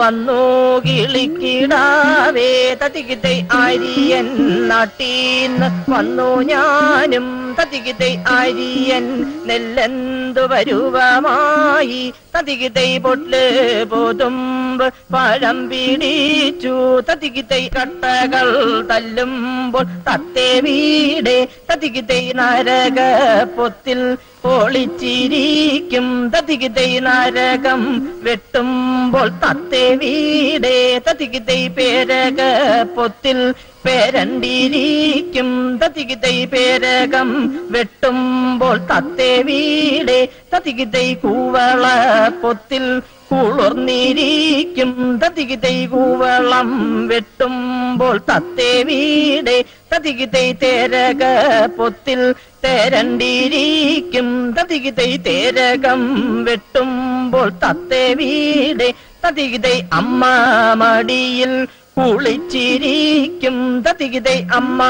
വന്നു കിളിക്കിടാവേ തതികിതൈ ആര്യൻ നാട്ടീന്ന് വന്നു ഞാനും തതികിതൈ ആര്യൻ നെല്ലെന്തു വരുവമായി തതികിതൈ പൊട്ല് പോതുമ്പ് പഴം പിടിച്ചു തതികിതൈ കട്ടകൾ തല്ലുമ്പോൾ തത്തേ വീടേ തതികിതൈ നരക പൊത്തിൽ ഒളിച്ചിരിക്കും തതികിതൈ നരകം വെട്ടുമ്പോൾ തത്തേ വീടേ തതികിതൈ പേരക പൊത്തിൽ പേരണ്ടിരിക്കും തതികിതൈ പേരകം വെട്ടുമ്പോൾ തത്തേ വീടേ തതികിതൈ കൂവള പൊത്തിൽ കുളിർന്നിരിക്കും തതികിതൈ കൂവളം വെട്ടുമ്പോൾ തത്തേ വീടേ തതികിതൈ തേരക പൊത്തിൽ തേരണ്ടിരിക്കും തതികിതൈ തേരകം വെട്ടുമ്പോൾ തത്തേ വീടേ തതികിതൈ അമ്മ മടിയിൽ കുളിച്ചിരിക്കും തതികിതൈ അമ്മ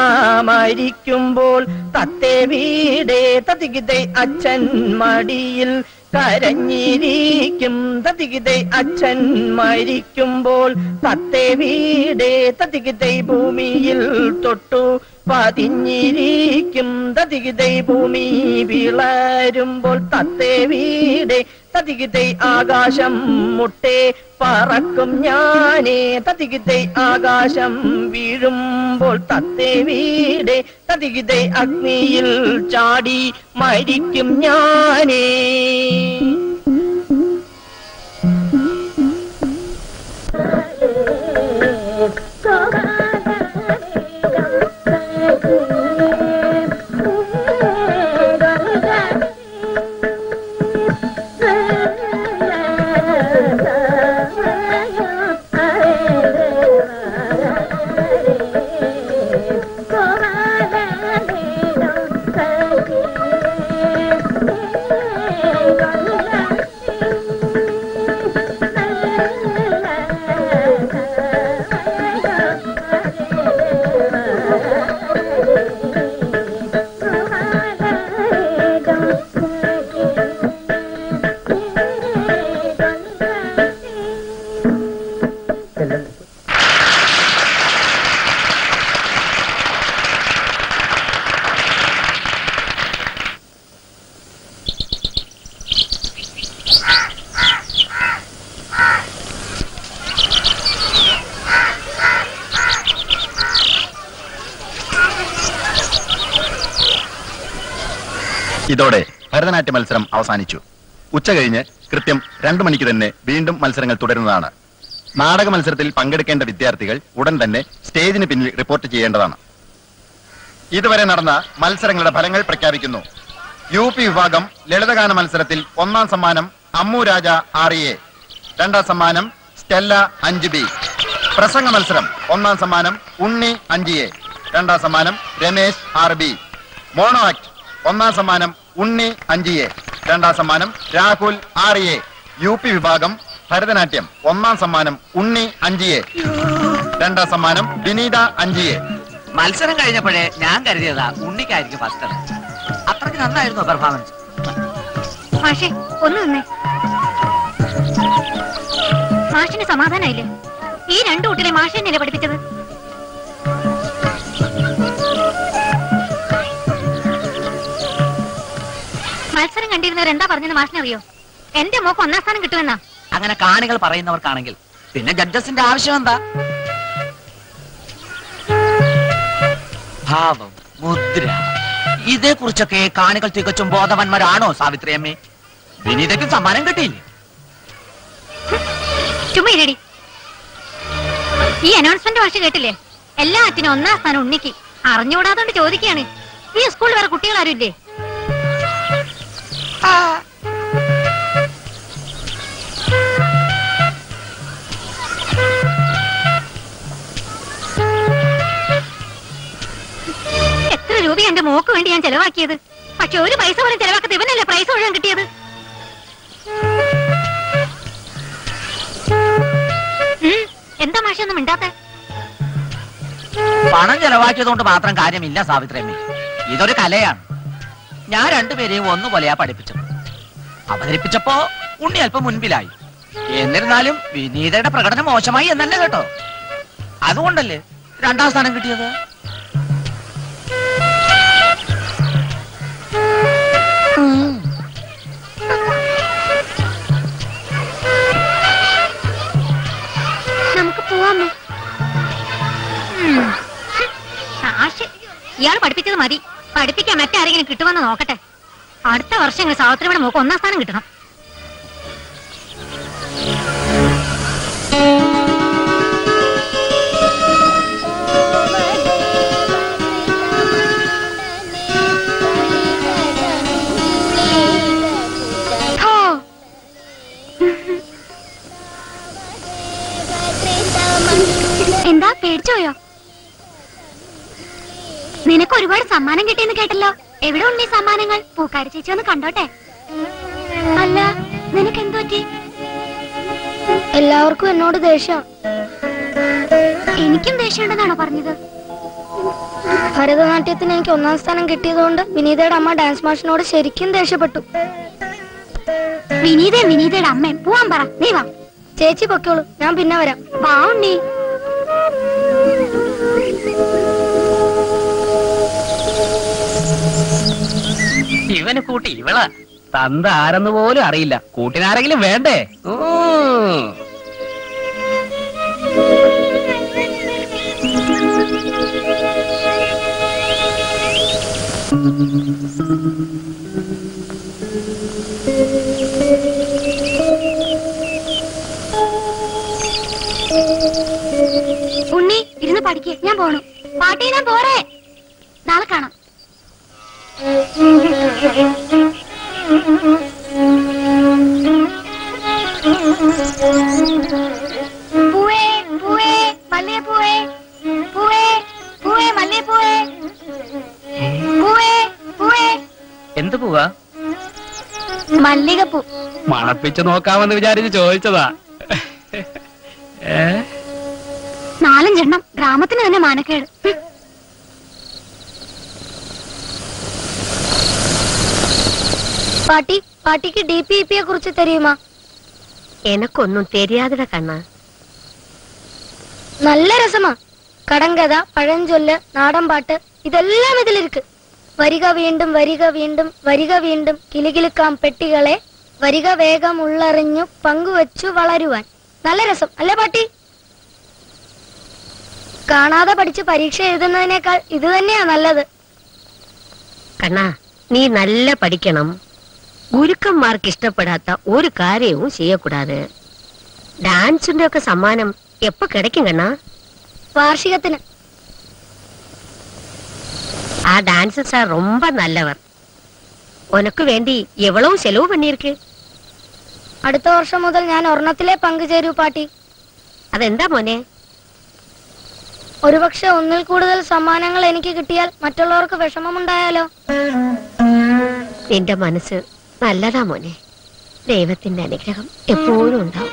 മരിക്കുമ്പോൾ തത്തേ വീടേ തതികിതൈ അച്ഛൻ മടിയിൽ കരഞ്ഞിരിക്കും തതികിതൈ അച്ഛൻ മരിക്കുമ്പോൾ തത്തേ വീടേ തതികിതൈ ഭൂമിയിൽ തൊട്ടു പതിഞ്ഞിരിക്കും തതികിതൈ ഭൂമി വിളരുമ്പോൾ തത്തേ വീടേ തതികിതൈ ആകാശം മുട്ടേ പറക്കും ഞാനേ തതികിതൈ ആകാശം വീഴുമ്പോൾ തത്തേ വീടേ തതികിതൈ അഗ്നിയിൽ ചാടി മരിക്കും ഞാനേ. ഇതോടെ ഭരതനാട്യ മത്സരം അവസാനിച്ചു. ഉച്ച കഴിഞ്ഞ് കൃത്യം 2 മണിക്ക് തന്നെ വീണ്ടും മത്സരങ്ങൾ തുടരുന്നതാണ്. നാടക മത്സരത്തിൽ പങ്കെടുക്കേണ്ട വിദ്യാർത്ഥികൾ ഉടൻ തന്നെ സ്റ്റേജിന് പിന്നിൽ റിപ്പോർട്ട് ചെയ്യേണ്ടതാണ്. ഇതുവരെ നടന്ന മത്സരങ്ങളുടെ ഫലങ്ങൾ പ്രഖ്യാപിക്കുന്നു. UP വിഭാഗം ലളിതഗാന മത്സരത്തിൽ 1ാം സമ്മാനം അമ്മു രാജ RA, 2ാം സമ്മാനം സ്റ്റെല്ല 5B. പ്രസംഗ മത്സരം 1ാം സമ്മാനം ഉണ്ണി 5A, 2ാം സമ്മാനം രമേശ് RB. മോണോ ആക്ട് 1ാം സമ്മാനം ഉണ്ണി 5A, 2ാം സമ്മാനം രാഹുൽ RA. UP വിഭാഗം ഭരതനാട്യം 1ാം സമ്മാനം ഉണ്ണി 5A, 2ാം സമ്മാനം വിനീത 5A. മത്സരം കഴിഞ്ഞപ്പോഴേ ഞാൻ കരുതിയതാ ഉണ്ണിക്കായിരിക്കും ഫസ്റ്റ്. അത്രയ്ക്ക് നന്നായിരുന്നു പെർഫോമൻസ്. മാഷേ ഒന്ന് നിന്നേ. മാഷിന് സമാധാനായില്ലേ? ഈ 2 കുട്ടികളെ മാഷ് തന്നെയല്ലേ പഠിപ്പിച്ചത്? മത്സരം കണ്ടിരുന്നവർ എന്താ പറഞ്ഞെന്ന് മാഷിനറിയോ? എന്റെ മോക്ക് 1ാം സ്ഥാനം കിട്ടുമെന്നാ. അങ്ങനെ കാണികൾ പറയുന്നവർക്കാണെങ്കിൽ പിന്നെ ജഡ്ജസിന്റെ ആവശ്യം എന്താ? ഭാവം, മുദ്ര, ഇതേക്കുറിച്ചൊക്കെ കാണികൾ തികച്ചും ബോധവാന്മാരാണോ സാവിത്രിയമ്മേ? വിനീതയ്ക്കും സമ്മാനം കിട്ടിയില്ലേ? ചുമ്മാ ഈ അനൗൺസ്മെന്റ് ഭാഷ കേട്ടില്ലേ? എല്ലാത്തിനും 1ാം സ്ഥാനം ഉണ്ണിക്ക്. അറിഞ്ഞുകൂടാത്തോണ്ട് ചോദിക്കുകയാണ്. ഈ സ്കൂളിൽ വേറെ കുട്ടികളാരും ഇല്ലേ? എത്ര രൂപ എന്റെ മോക്ക് വേണ്ടി ഞാൻ ചെലവാക്കിയത്. പക്ഷെ ഒരു പൈസ പോലും ചെലവാക്കാത്ത ഇവനല്ലേ പ്രൈസ് മുഴുവൻ കിട്ടിയത്. എന്താ മാഷൊന്നും മിണ്ടാത്ത? പണം ചെലവാക്കിയതുകൊണ്ട് മാത്രം കാര്യമില്ല സാവിത്രിയമ്മേ. ഇതൊരു കലയാണ്. ഞാൻ 2 പേരെയും ഒന്നുപോലെയാ പഠിപ്പിച്ചത്. അവതരിപ്പിച്ചപ്പോ ഉണ്ണി അല്പം മുൻപിലായി. എന്നിരുന്നാലും വിനീതയുടെ പ്രകടനം മോശമായി എന്നല്ല കേട്ടോ. അതുകൊണ്ടല്ലേ 2ാം സ്ഥാനം കിട്ടിയത്. നമുക്ക് പോവാമോ? ഇയാൾ പഠിപ്പിച്ചത് മതി. പഠിപ്പിക്കാൻ മറ്റാരെങ്കിലും കിട്ടുമെന്ന് നോക്കട്ടെ. അടുത്ത വർഷം സാവിത്രിയുടെ മോക്ക് 1ാം സ്ഥാനം കിട്ടണം. എന്താ പേടിച്ചോയോ? നിനക്ക് ഒരുപാട് സമ്മാനം കിട്ടിയെന്ന് കേട്ടല്ലോ. എവിടെ ഉണ്ട് ഈ സമ്മാനങ്ങൾ? പൂക്കാരി ചേച്ചി ഒന്ന് കണ്ടോട്ടെ. അല്ല, നിനക്ക് എന്തു പറ്റി? എല്ലാവർക്കും എന്നോട് ദേഷ്യം. എനിക്കും ദേഷ്യമുണ്ടെന്നാണോ പറഞ്ഞത്? ഭരതനാട്യത്തിന് എനിക്ക് 1ാം സ്ഥാനം കിട്ടിയതുകൊണ്ട് വിനീതയുടെ അമ്മ ഡാൻസ് മാഷിനോട് ശരിക്കും ദേഷ്യപ്പെട്ടു. വിനീതയുടെ അമ്മ പോവാൻ പറ. നീ വാ. ചേച്ചി പൊക്കോളൂ, ഞാൻ പിന്നെ വരാം. വാ ഉണ്ണി. ഇവന് കൂട്ടി ഇവളാ. തന്ത ആരെന്ന് പോലും അറിയില്ല. കൂട്ടിനാരെങ്കിലും വേണ്ടേ? ഉണ്ണി ഇരുന്ന് പഠിക്കേ. ഞാൻ പോണു. പാട്ടി ഞാൻ പോരേ. നാളെ കാണാം. പൂവേ പൂവേ മല്ലിയ പൂവേ പൂവേ പൂവേ മല്ലിയ പൂവേ പൂവേ പൂവേ. എന്ത് പൂവാ? മല്ലികപ്പൂ. മണപ്പിച്ച് നോക്കാമെന്ന് വിചാരിച്ച് ചോദിച്ചതാ. 4-5 ഗ്രാമത്തിന് തന്നെ മാനക്കേട്. പാട്ടിക്ക് DPEP കുറിച്ച് തെരിയുമാ? എനക്കൊന്നും തെരിയാതെ കണ്ണ. നല്ല രസമാ. കടങ്കഥ, പഴഞ്ചൊല്ല്, നാടൻ പാട്ട് ഇതെല്ലാം ഇതിലിരിക്ക്. വരിക വീണ്ടും വരിക വീണ്ടും വരിക വീണ്ടും കിലുകിലുക്കാം പെട്ടികളെ വരിക വേഗം ഉള്ളറിഞ്ഞു പങ്കുവച്ചു വളരുവാൻ. നല്ല രസം അല്ലേ പാട്ടി? കാണാതെ പഠിച്ച് പരീക്ഷ എഴുതുന്നതിനേക്കാൾ ഇത് തന്നെയാ നല്ലത്. കണ്ണാ, നീ നല്ല പഠിക്കണം. ഗുരുക്കന്മാർക്ക് ഇഷ്ടപ്പെടാത്ത ഒരു കാര്യവും ചെയ്യக்கூடாது. ഡാൻസിന്റെ ഒക്കെ സമ്മാനം എപ്പോ കിടക്കും കണ്ണാ? വാർഷികത്തിന്. ആ டான்ஸ் சார் ரொம்ப நல்லவர். உனக்கு വേണ്ടി എവളവും ചെലവ് പണിയിരിക്ക്. അടുത്ത വർഷം മുതൽ ഞാൻ ഒരെണ്ണത്തിലേ പങ്കുചേരൂ പാട്ടി. അതെന്താ മോനെ? ഒരുപക്ഷെ ഒന്നിൽ കൂടുതൽ സമ്മാനങ്ങൾ എനിക്ക് കിട്ടിയാൽ മറ്റുള്ളവർക്ക് വിഷമമുണ്ടായാലോ? നിന്റെ മനസ്സ് നല്ലതാ മോനെ. ദൈവത്തിന്റെ അനുഗ്രഹം എപ്പോഴും ഉണ്ടാവും.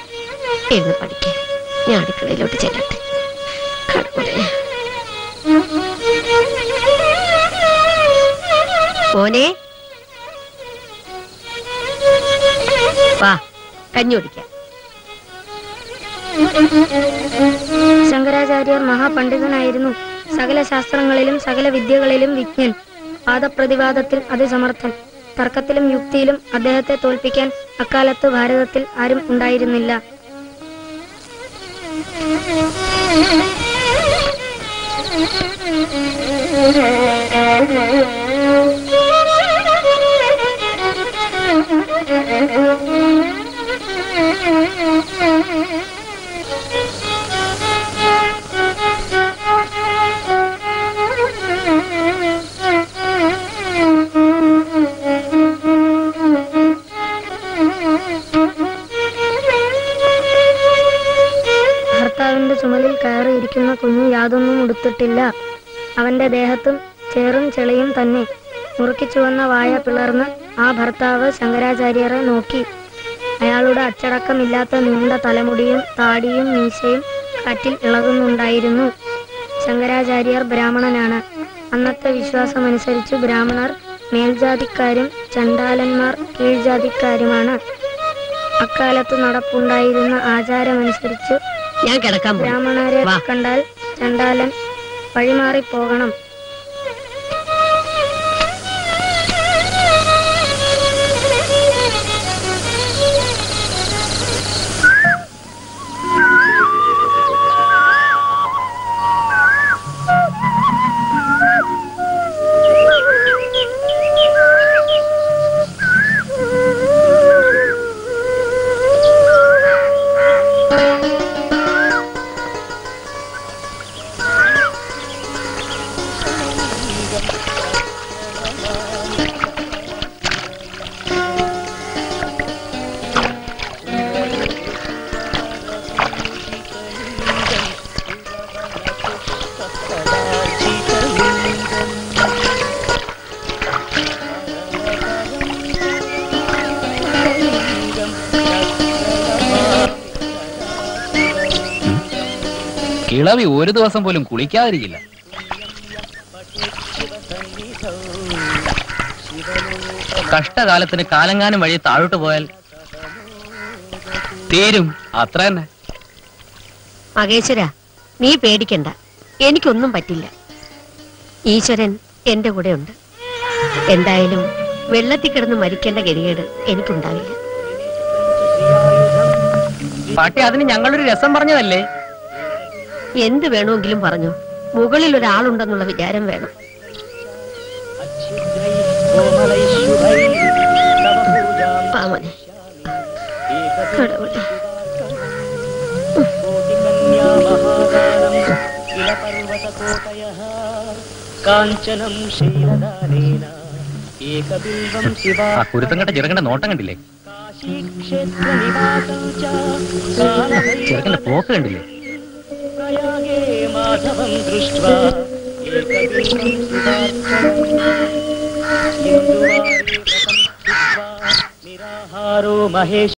ഇരുന്ന് പഠിക്കേ. ഞാൻ അടുക്കളയിലോട്ട് ചെല്ലട്ടെ. മോനെ വാ, കഞ്ഞി കുടിക്കാം. ശങ്കരാചാര്യർ മഹാപണ്ഡിതനായിരുന്നു. സകല ശാസ്ത്രങ്ങളിലും സകല വിദ്യകളിലും വിജ്ഞൻ. വാദപ്രതിവാദത്തിൽ അതിസമർത്ഥൻ. തർക്കത്തിലും യുക്തിയിലും അദ്ദേഹത്തെ തോൽപ്പിക്കാൻ അക്കാലത്ത് ഭാരതത്തിൽ ആരും ഉണ്ടായിരുന്നില്ല. ഭർത്താവിന്റെ ചുമലിൽ കയറിയിരിക്കുന്ന കുഞ്ഞ് യാതൊന്നും ഉടുത്തിട്ടില്ല. അവന്റെ ദേഹത്തും ചേറും ചെളിയും തന്നെ. മുറുക്കിച്ചുവന്ന വായ പിളർന്ന് ആ ഭർത്താവ് ശങ്കരാചാര്യരെ നോക്കി. അയാളുടെ അച്ചടക്കമില്ലാത്ത നീണ്ട തലമുടിയും താടിയും മീശയും കാറ്റിൽ ഇളകുന്നുണ്ടായിരുന്നു. ശങ്കരാചാര്യർ ബ്രാഹ്മണനാണ്. അന്നത്തെ വിശ്വാസമനുസരിച്ച് ബ്രാഹ്മണർ മേൽജാതിക്കാരും ചണ്ടാലന്മാർ കീഴ്ജാതിക്കാരുമാണ്. അക്കാലത്ത് നടപ്പുണ്ടായിരുന്ന ആചാരമനുസരിച്ച് ഞാൻ കിടക്കാൻ പോയി. ബ്രാഹ്മണരെ വാ. കണ്ടാൽ ചണ്ടാലൻ വഴിമാറി പോകണം. കിളവി ഒരു ദിവസം പോലും കുളിക്കാതിരിക്കില്ല. കഷ്ടകാലത്തിന് കാലങ്ങാനും വഴി താഴോട്ട് പോയാൽ തീരും, അത്ര തന്നെ. മകേശ്വര, നീ പേടിക്കണ്ട, എനിക്കൊന്നും പറ്റില്ല. ഈശ്വരൻ എന്റെ കൂടെ ഉണ്ട്. എന്തായാലും വെള്ളത്തിൽ കിടന്ന് മരിക്കേണ്ട ഗതികേട് എനിക്കുണ്ടാവില്ല. പാട്ടി, അതിന് ഞങ്ങളൊരു രസം പറഞ്ഞതല്ലേ? എന്ത് വേണമെങ്കിലും പറഞ്ഞു, മുകളിൽ ഒരാളുണ്ടെന്നുള്ള വിചാരം വേണം. പാമനെ കടവുളെ. ആ കുരുത്തം കെട്ട ചെറുക്കന്റെ നോട്ടം കണ്ടില്ലേ? ചെറുക്കന്റെ പോക്ക് കണ്ടില്ലേ? മഹേഷ്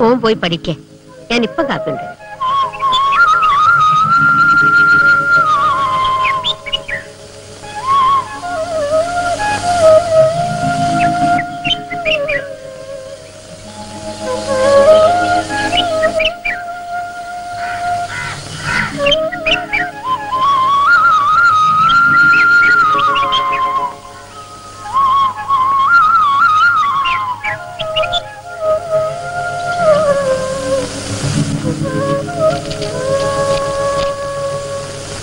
ഓൻ പോയി പഠിക്കേ, ഞാൻ ഇപ്പൊ കാക്കുണ്ട്.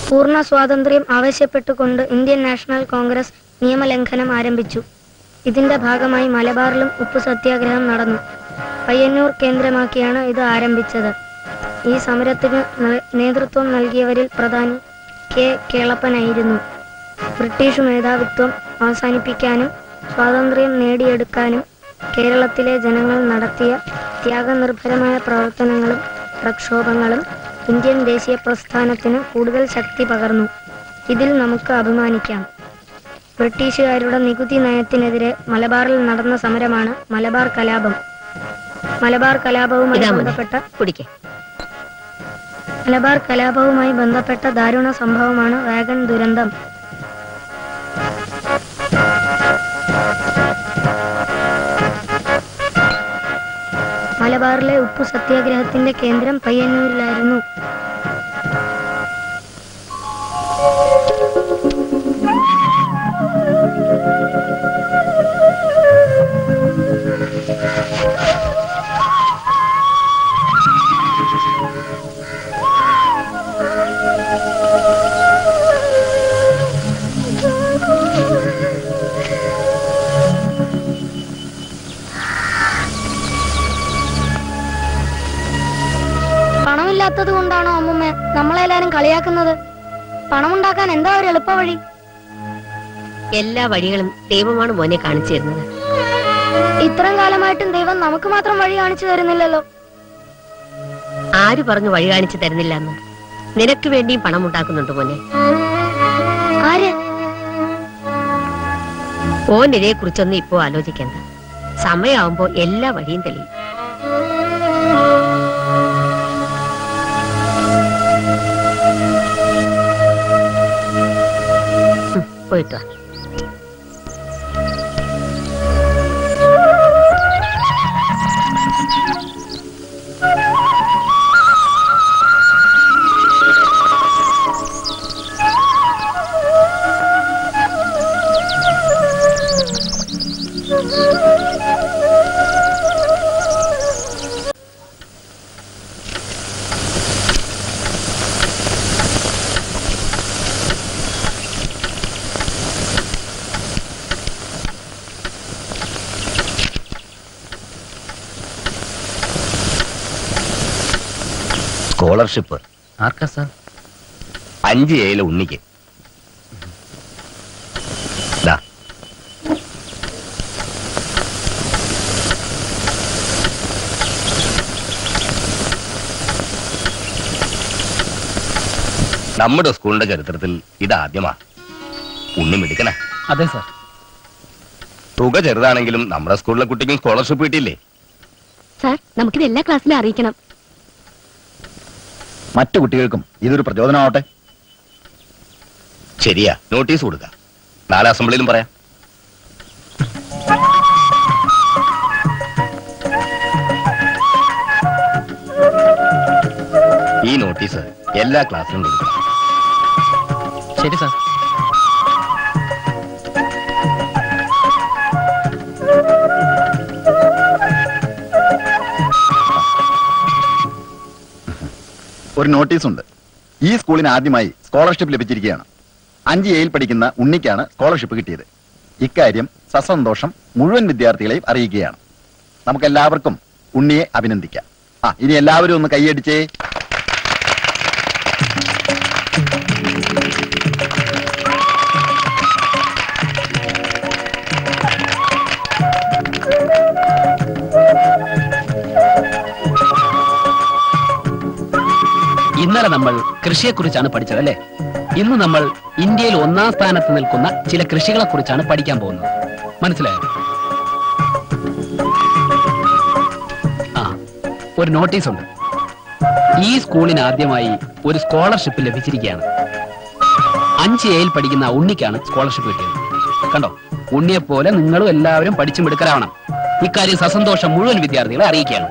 പൂർണ്ണ സ്വാതന്ത്ര്യം ആവശ്യപ്പെട്ടുകൊണ്ട് ഇന്ത്യൻ നാഷണൽ കോൺഗ്രസ് നിയമലംഘനം ആരംഭിച്ചു. ഇതിന്റെ ഭാഗമായി മലബാറിലും ഉപ്പു സത്യാഗ്രഹം നടന്നു. പയ്യന്നൂർ കേന്ദ്രമാക്കിയാണ് ഇത് ആരംഭിച്ചത്. ഈ സമരത്തിന് നേതൃത്വം നൽകിയവരിൽ പ്രധാനി കെ കേളപ്പനായിരുന്നു. ബ്രിട്ടീഷ് മേധാവിത്വം അവസാനിപ്പിക്കാനും സ്വാതന്ത്ര്യം നേടിയെടുക്കാനും കേരളത്തിലെ ജനങ്ങൾ നടത്തിയ ത്യാഗനിർഭരമായ പ്രവർത്തനങ്ങളും പ്രക്ഷോഭങ്ങളും ഇന്ത്യൻ ദേശീയ പ്രസ്ഥാനത്തിന് കൂടുതൽ ശക്തി പകർന്നു. ഇതിൽ നമുക്ക് അഭിമാനിക്കാം. ബ്രിട്ടീഷുകാരുടെ നികുതി നയത്തിനെതിരെ മലബാറിൽ നടന്ന സമരമാണ് മലബാർ കലാപം. മലബാർ കലാപവുമായി ബന്ധപ്പെട്ട ദാരുണ സംഭവമാണ് വാഗൺ ദുരന്തം. മലബാറിലെ ഉപ്പു സത്യാഗ്രഹത്തിന്റെ കേന്ദ്രം പയ്യന്നൂരിലായിരുന്നു. പണമില്ലാത്തത് കൊണ്ടാണോ അമ്മുമ്മ നമ്മളെല്ലാരും കളിയാക്കുന്നത്? പണമുണ്ടാക്കാൻ എന്താ ഒരു എളുപ്പ വഴി? എല്ലാ വഴികളും ദൈവമാണ് മോനെ കാണിച്ചു തരുന്നത്. ഇത്രയും കാലമായിട്ടും ദൈവം നമുക്ക് മാത്രം വഴി കാണിച്ചു തരുന്നില്ലല്ലോ. ആര് പറഞ്ഞു വഴി കാണിച്ചു തരുന്നില്ല എന്ന്? നിനക്ക് വേണ്ടിയും പണം ഉണ്ടാക്കുന്നുണ്ട് മോനെ. ആര്? ഓൻ ഇതേ കുറിച്ചൊന്നും ഇപ്പോ ആലോചിക്കണ്ട. സമയമാവുമ്പോ എല്ലാ വഴിയും തെളിയും. പോയിട്ട് വാ. സ്കോളർഷിപ്പ് ആർക്കാ സാർ? 5A ഉണ്ണിക്ക്. നമ്മുടെ സ്കൂളിന്റെ ചരിത്രത്തിൽ ഇതാദ്യമാ. ഉണ്ണി മിടുക്കനാ. അതെ സാർ. തുക ചെറുതാണെങ്കിലും നമ്മുടെ സ്കൂളിലെ കുട്ടിക്കും സ്കോളർഷിപ്പ് കിട്ടിയില്ലേ? സാർ, നമുക്കിത് എല്ലാ ക്ലാസ്സിലും അറിയിക്കണം. മറ്റു കുട്ടികൾക്കും ഇതൊരു പ്രചോദനമാവട്ടെ. ശരിയാ, നോട്ടീസ് കൊടുക്ക. നാളെ അസംബ്ലിയിലും പറയാം. ഈ നോട്ടീസ് എല്ലാ ക്ലാസ്സിലും കൊടുക്കണം. ശരി സാർ. ഒരു നോട്ടീസ് ഉണ്ട്. ഈ സ്കൂളിന് ആദ്യമായി സ്കോളർഷിപ്പ് ലഭിച്ചിരിക്കുകയാണ്. 5A പഠിക്കുന്ന ഉണ്ണിക്കാണ് സ്കോളർഷിപ്പ് കിട്ടിയത്. ഇക്കാര്യം സസന്തോഷം മുഴുവൻ വിദ്യാർത്ഥികളെയും അറിയിക്കുകയാണ്. നമുക്കെല്ലാവർക്കും ഉണ്ണിയെ അഭിനന്ദിക്കാം. ഇനി എല്ലാവരും ഒന്ന് കൈയടിച്ചേ. ഇന്നലെ നമ്മൾ കൃഷിയെക്കുറിച്ചാണ് പഠിച്ചത് അല്ലേ? ഇന്ന് നമ്മൾ ഇന്ത്യയിൽ 1ാം സ്ഥാനത്ത് നിൽക്കുന്ന ചില കൃഷികളെ കുറിച്ചാണ് പഠിക്കാൻ പോകുന്നത്. മനസ്സിലായോ? ഒരു നോട്ടീസ് ഉണ്ട്. ഈ സ്കൂളിന് ആദ്യമായി ഒരു സ്കോളർഷിപ്പ് ലഭിച്ചിരിക്കുകയാണ്. 5A പഠിക്കുന്ന ഉണ്ണിക്കാണ് സ്കോളർഷിപ്പ് കിട്ടിയത്. കണ്ടോ? ഉണ്ണിയെ പോലെ നിങ്ങളും എല്ലാവരും പഠിച്ചു മിടുക്കരാവണം. ഇക്കാര്യം സസന്തോഷം മുഴുവൻ വിദ്യാർത്ഥികളെ അറിയിക്കുകയാണ്.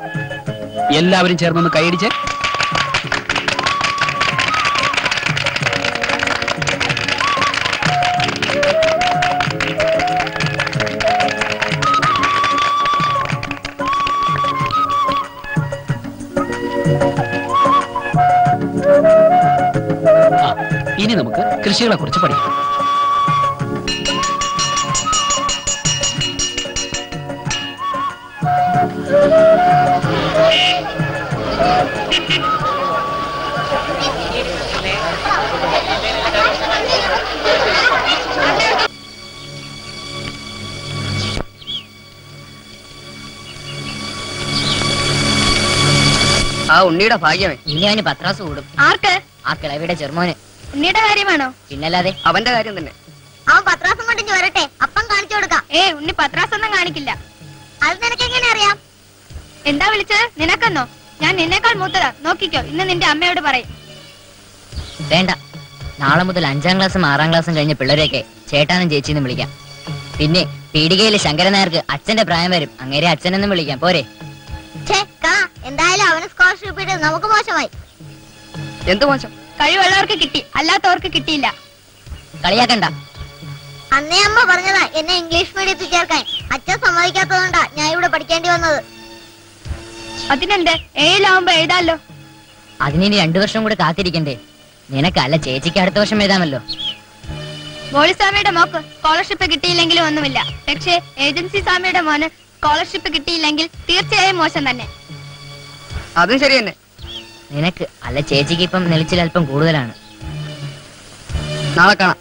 എല്ലാവരും ചേർന്നൊന്ന് കൈയടിച്ച്. ഇനി നമുക്ക് കൃഷികളെ കുറിച്ച് പഠിക്കാം. ആ ഉണ്ണിയുടെ ഭാഗ്യമേ, ഇനി അവന് പത്രാസ് കൂടും. ആർക്ക്? ആ കിളവിയുടെ ചെറുമോന്. ഉണ്ണിയുടെ കാര്യമാണോ? പിന്നല്ലാതെ. അവന്റെ കാര്യം തന്നെ. അവൻ പത്രാസം കൊണ്ടിഞ്ഞ് വരട്ടെ, അപ്പം കാണിച്ചു കൊടുക്കാം. ഉണ്ണി പത്രാസൊന്നും കാണിക്കില്ല. അത് നിനക്ക് എങ്ങനെ അറിയാം? എന്താ വിളിച്ചത്? നിനക്കെന്നോ? ഞാൻ നിന്നേക്കാൾ മൂത്തതാ. നോക്കിക്കോ, ഇന്ന് നിന്റെ അമ്മയോട് പറയും. വേണ്ട, നാളെ മുതൽ 5ാം ക്ലാസ്സും 6ാം ക്ലാസ്സും കഴിഞ്ഞ പിള്ളേരെയൊക്കെ ചേട്ടാനും ചേച്ചിന്നും വിളിക്കാം. പിന്നെ പീടികയിലെ ശങ്കരൻ നായർക്ക് അച്ഛന്റെ പ്രായം വരും. അങ്ങേരെ അച്ഛനെന്നും വിളിക്കാം. പോരെ? എന്തായാലും അവന് സ്കോളർഷിപ്പ് കിട്ടിയത് നമുക്ക് മോശമായി. എന്ത് മോശം? കഴിവുള്ളവർക്ക് കിട്ടി, അല്ലാത്തവർക്ക് കിട്ടിയില്ല. കളിയാക്കണ്ട. അന്നേ അമ്മ പറഞ്ഞതാ എന്നെ ഇംഗ്ലീഷ് മീഡിയത്തിൽ ചേർക്കാൻ. അച്ഛൻ സമ്മതിക്കാത്തതുകൊണ്ടാ ഞാൻ ഇവിടെ പഠിക്കേണ്ടി വന്നത്. അതിനെന്ത്? 7 എഴുതാലോ. അതിനി 2 വർഷം കൂടെ കാത്തിരിക്കണ്ടേ? നിനക്കല്ല, ചേച്ചിക്ക് അടുത്ത വർഷം എഴുതാമല്ലോ. മോളിസ്വാമിയുടെ മോക്ക് സ്കോളർഷിപ്പ് കിട്ടിയില്ലെങ്കിലും ഒന്നുമില്ല. പക്ഷേ ഏജൻസി സ്വാമിയുടെ മോന് സ്കോളർഷിപ്പ് കിട്ടിയില്ലെങ്കിൽ തീർച്ചയായും മോശം തന്നെ. അതും ശരി തന്നെ. നിനക്ക്. അല്ല, ചേച്ചിക്ക് ഇപ്പം നെളിച്ചിൽ അല്പം കൂടുതലാണ്. നാളെ കാണാം.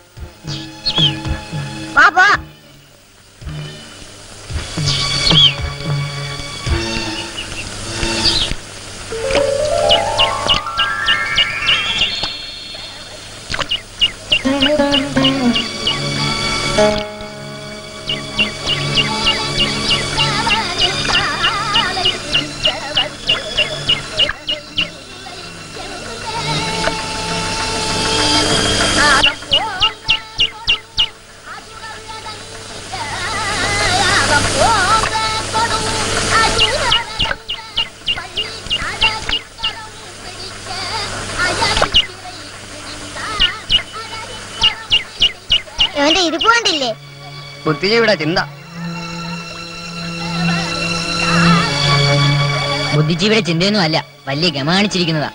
വാ പോ. ഇവന്റെ ഇരിപ്പ് കണ്ടില്ലേ? ബുദ്ധിജീവിയുടെ ചിന്ത. ബുദ്ധിജീവിയുടെ ചിന്തയൊന്നും അല്ല, വലിയ ഗമ കാണിച്ചിരിക്കുന്നതാ.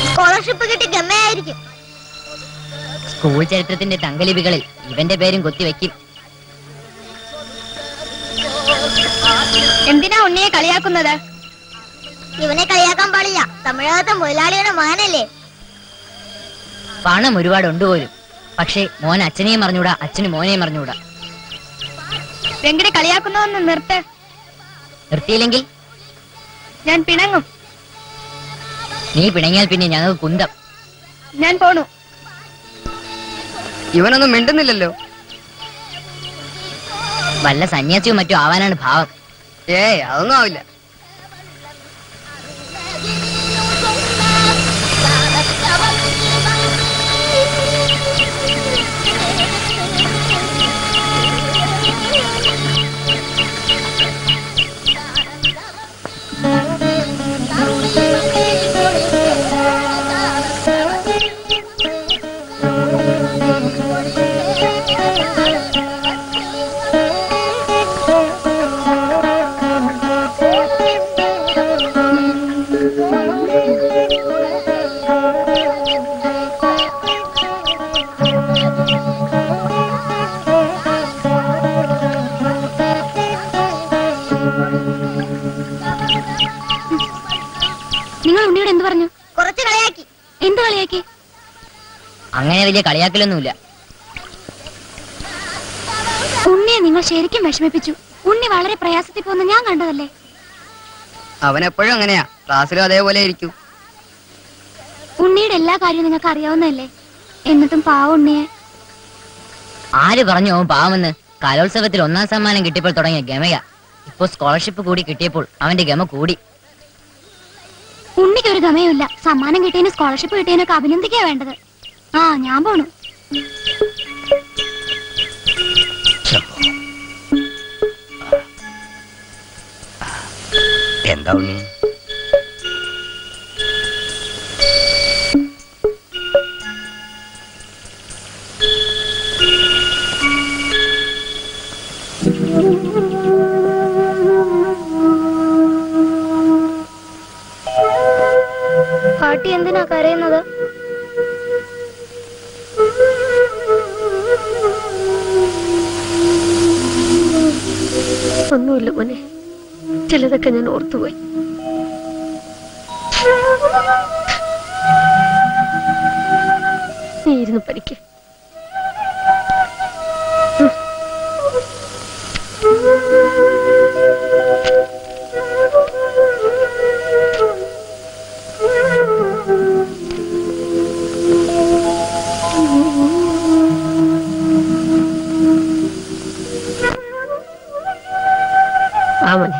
സ്കോളർഷിപ്പ് കിട്ടി ഗമ്മയായിരിക്കും. സ്കൂൾ ചരിത്രത്തിന്റെ തങ്കലിപികളിൽ ഇവന്റെ പേരും കൊത്തിവെക്കും. എന്തിനാ ഉണ്ണിയെ കളിയാക്കുന്നത്? ഇവനെ കളിയാക്കാൻ പാടില്ല. തമിഴകത്തെ മുതലാളിയുടെ മകനല്ലേ? പണം ഒരുപാടുണ്ട് പോലും. പക്ഷേ മോൻ അച്ഛനെയും അറിഞ്ഞൂടാ, അച്ഛന് മോനെയും അറിഞ്ഞൂടാ. വെങ്കടെ കളിയാക്കുന്നതെന്ന് നിർത്ത്. നിർത്തിയില്ലെങ്കിൽ ഞാൻ പിണങ്ങും. നീ പിണങ്ങിയാൽ പിന്നെ ഞങ്ങൾക്ക് കുന്തം. ഞാൻ പോണു. ഇവനൊന്നും മിണ്ടുന്നില്ലല്ലോ. വല്ല സന്യാസിയും മറ്റോ ആവാനാണ് ഭാവം. അതൊന്നും ആവില്ല. നിങ്ങൾ ഉണ്ണിയോട് എന്ത് പറഞ്ഞു? കുറച്ച് കളിയാക്കി. എന്ത് കളിയാക്കി? അങ്ങനെ വലിയ കളിയാക്കലൊന്നുമില്ല. ഉണ്ണിയെ നിങ്ങൾ ശരിക്കും വിഷമിപ്പിച്ചു. ഉണ്ണി വളരെ പ്രയാസത്തിൽ പോകുന്ന ഞാൻ കണ്ടതല്ലേ. അവനെപ്പോഴും അങ്ങനെയാ, ക്ലാസ്സിലും അതേപോലെ ഇരിക്കും. ഉണ്ണിയുടെ എല്ലാ കാര്യവും നിങ്ങൾക്ക് അറിയാവുന്നതല്ലേ. എന്നിട്ടും പാവ ഉണ്ണിയെ. ആര് പറഞ്ഞു അവൻ പാവമെന്ന്? കലോത്സവത്തിൽ 1ാം സമ്മാനം കിട്ടിയപ്പോൾ തുടങ്ങിയ ഗമയാ. ഇപ്പൊ സ്കോളർഷിപ്പ് കൂടി കിട്ടിയപ്പോൾ അവന്റെ ഗമ കൂടി. ഉണ്ണിക്ക് ഒരു ഗമയുമില്ല. സമ്മാനം കിട്ടിയതിന് സ്കോളർഷിപ്പ് കിട്ടിയതിനൊക്കെ അഭിനന്ദിക്കാ വേണ്ടത്. ഞാൻ പോണു. എന്താ ഉണ്ണി? പാട്ടി എന്തിനാ കരയുന്നത്? ഒന്നുമില്ല മോനെ, ചിലതൊക്കെ ഞാൻ ഓർത്തുപോയി. നീ ഇരുന്ന് പഠിക്ക. മോനെ,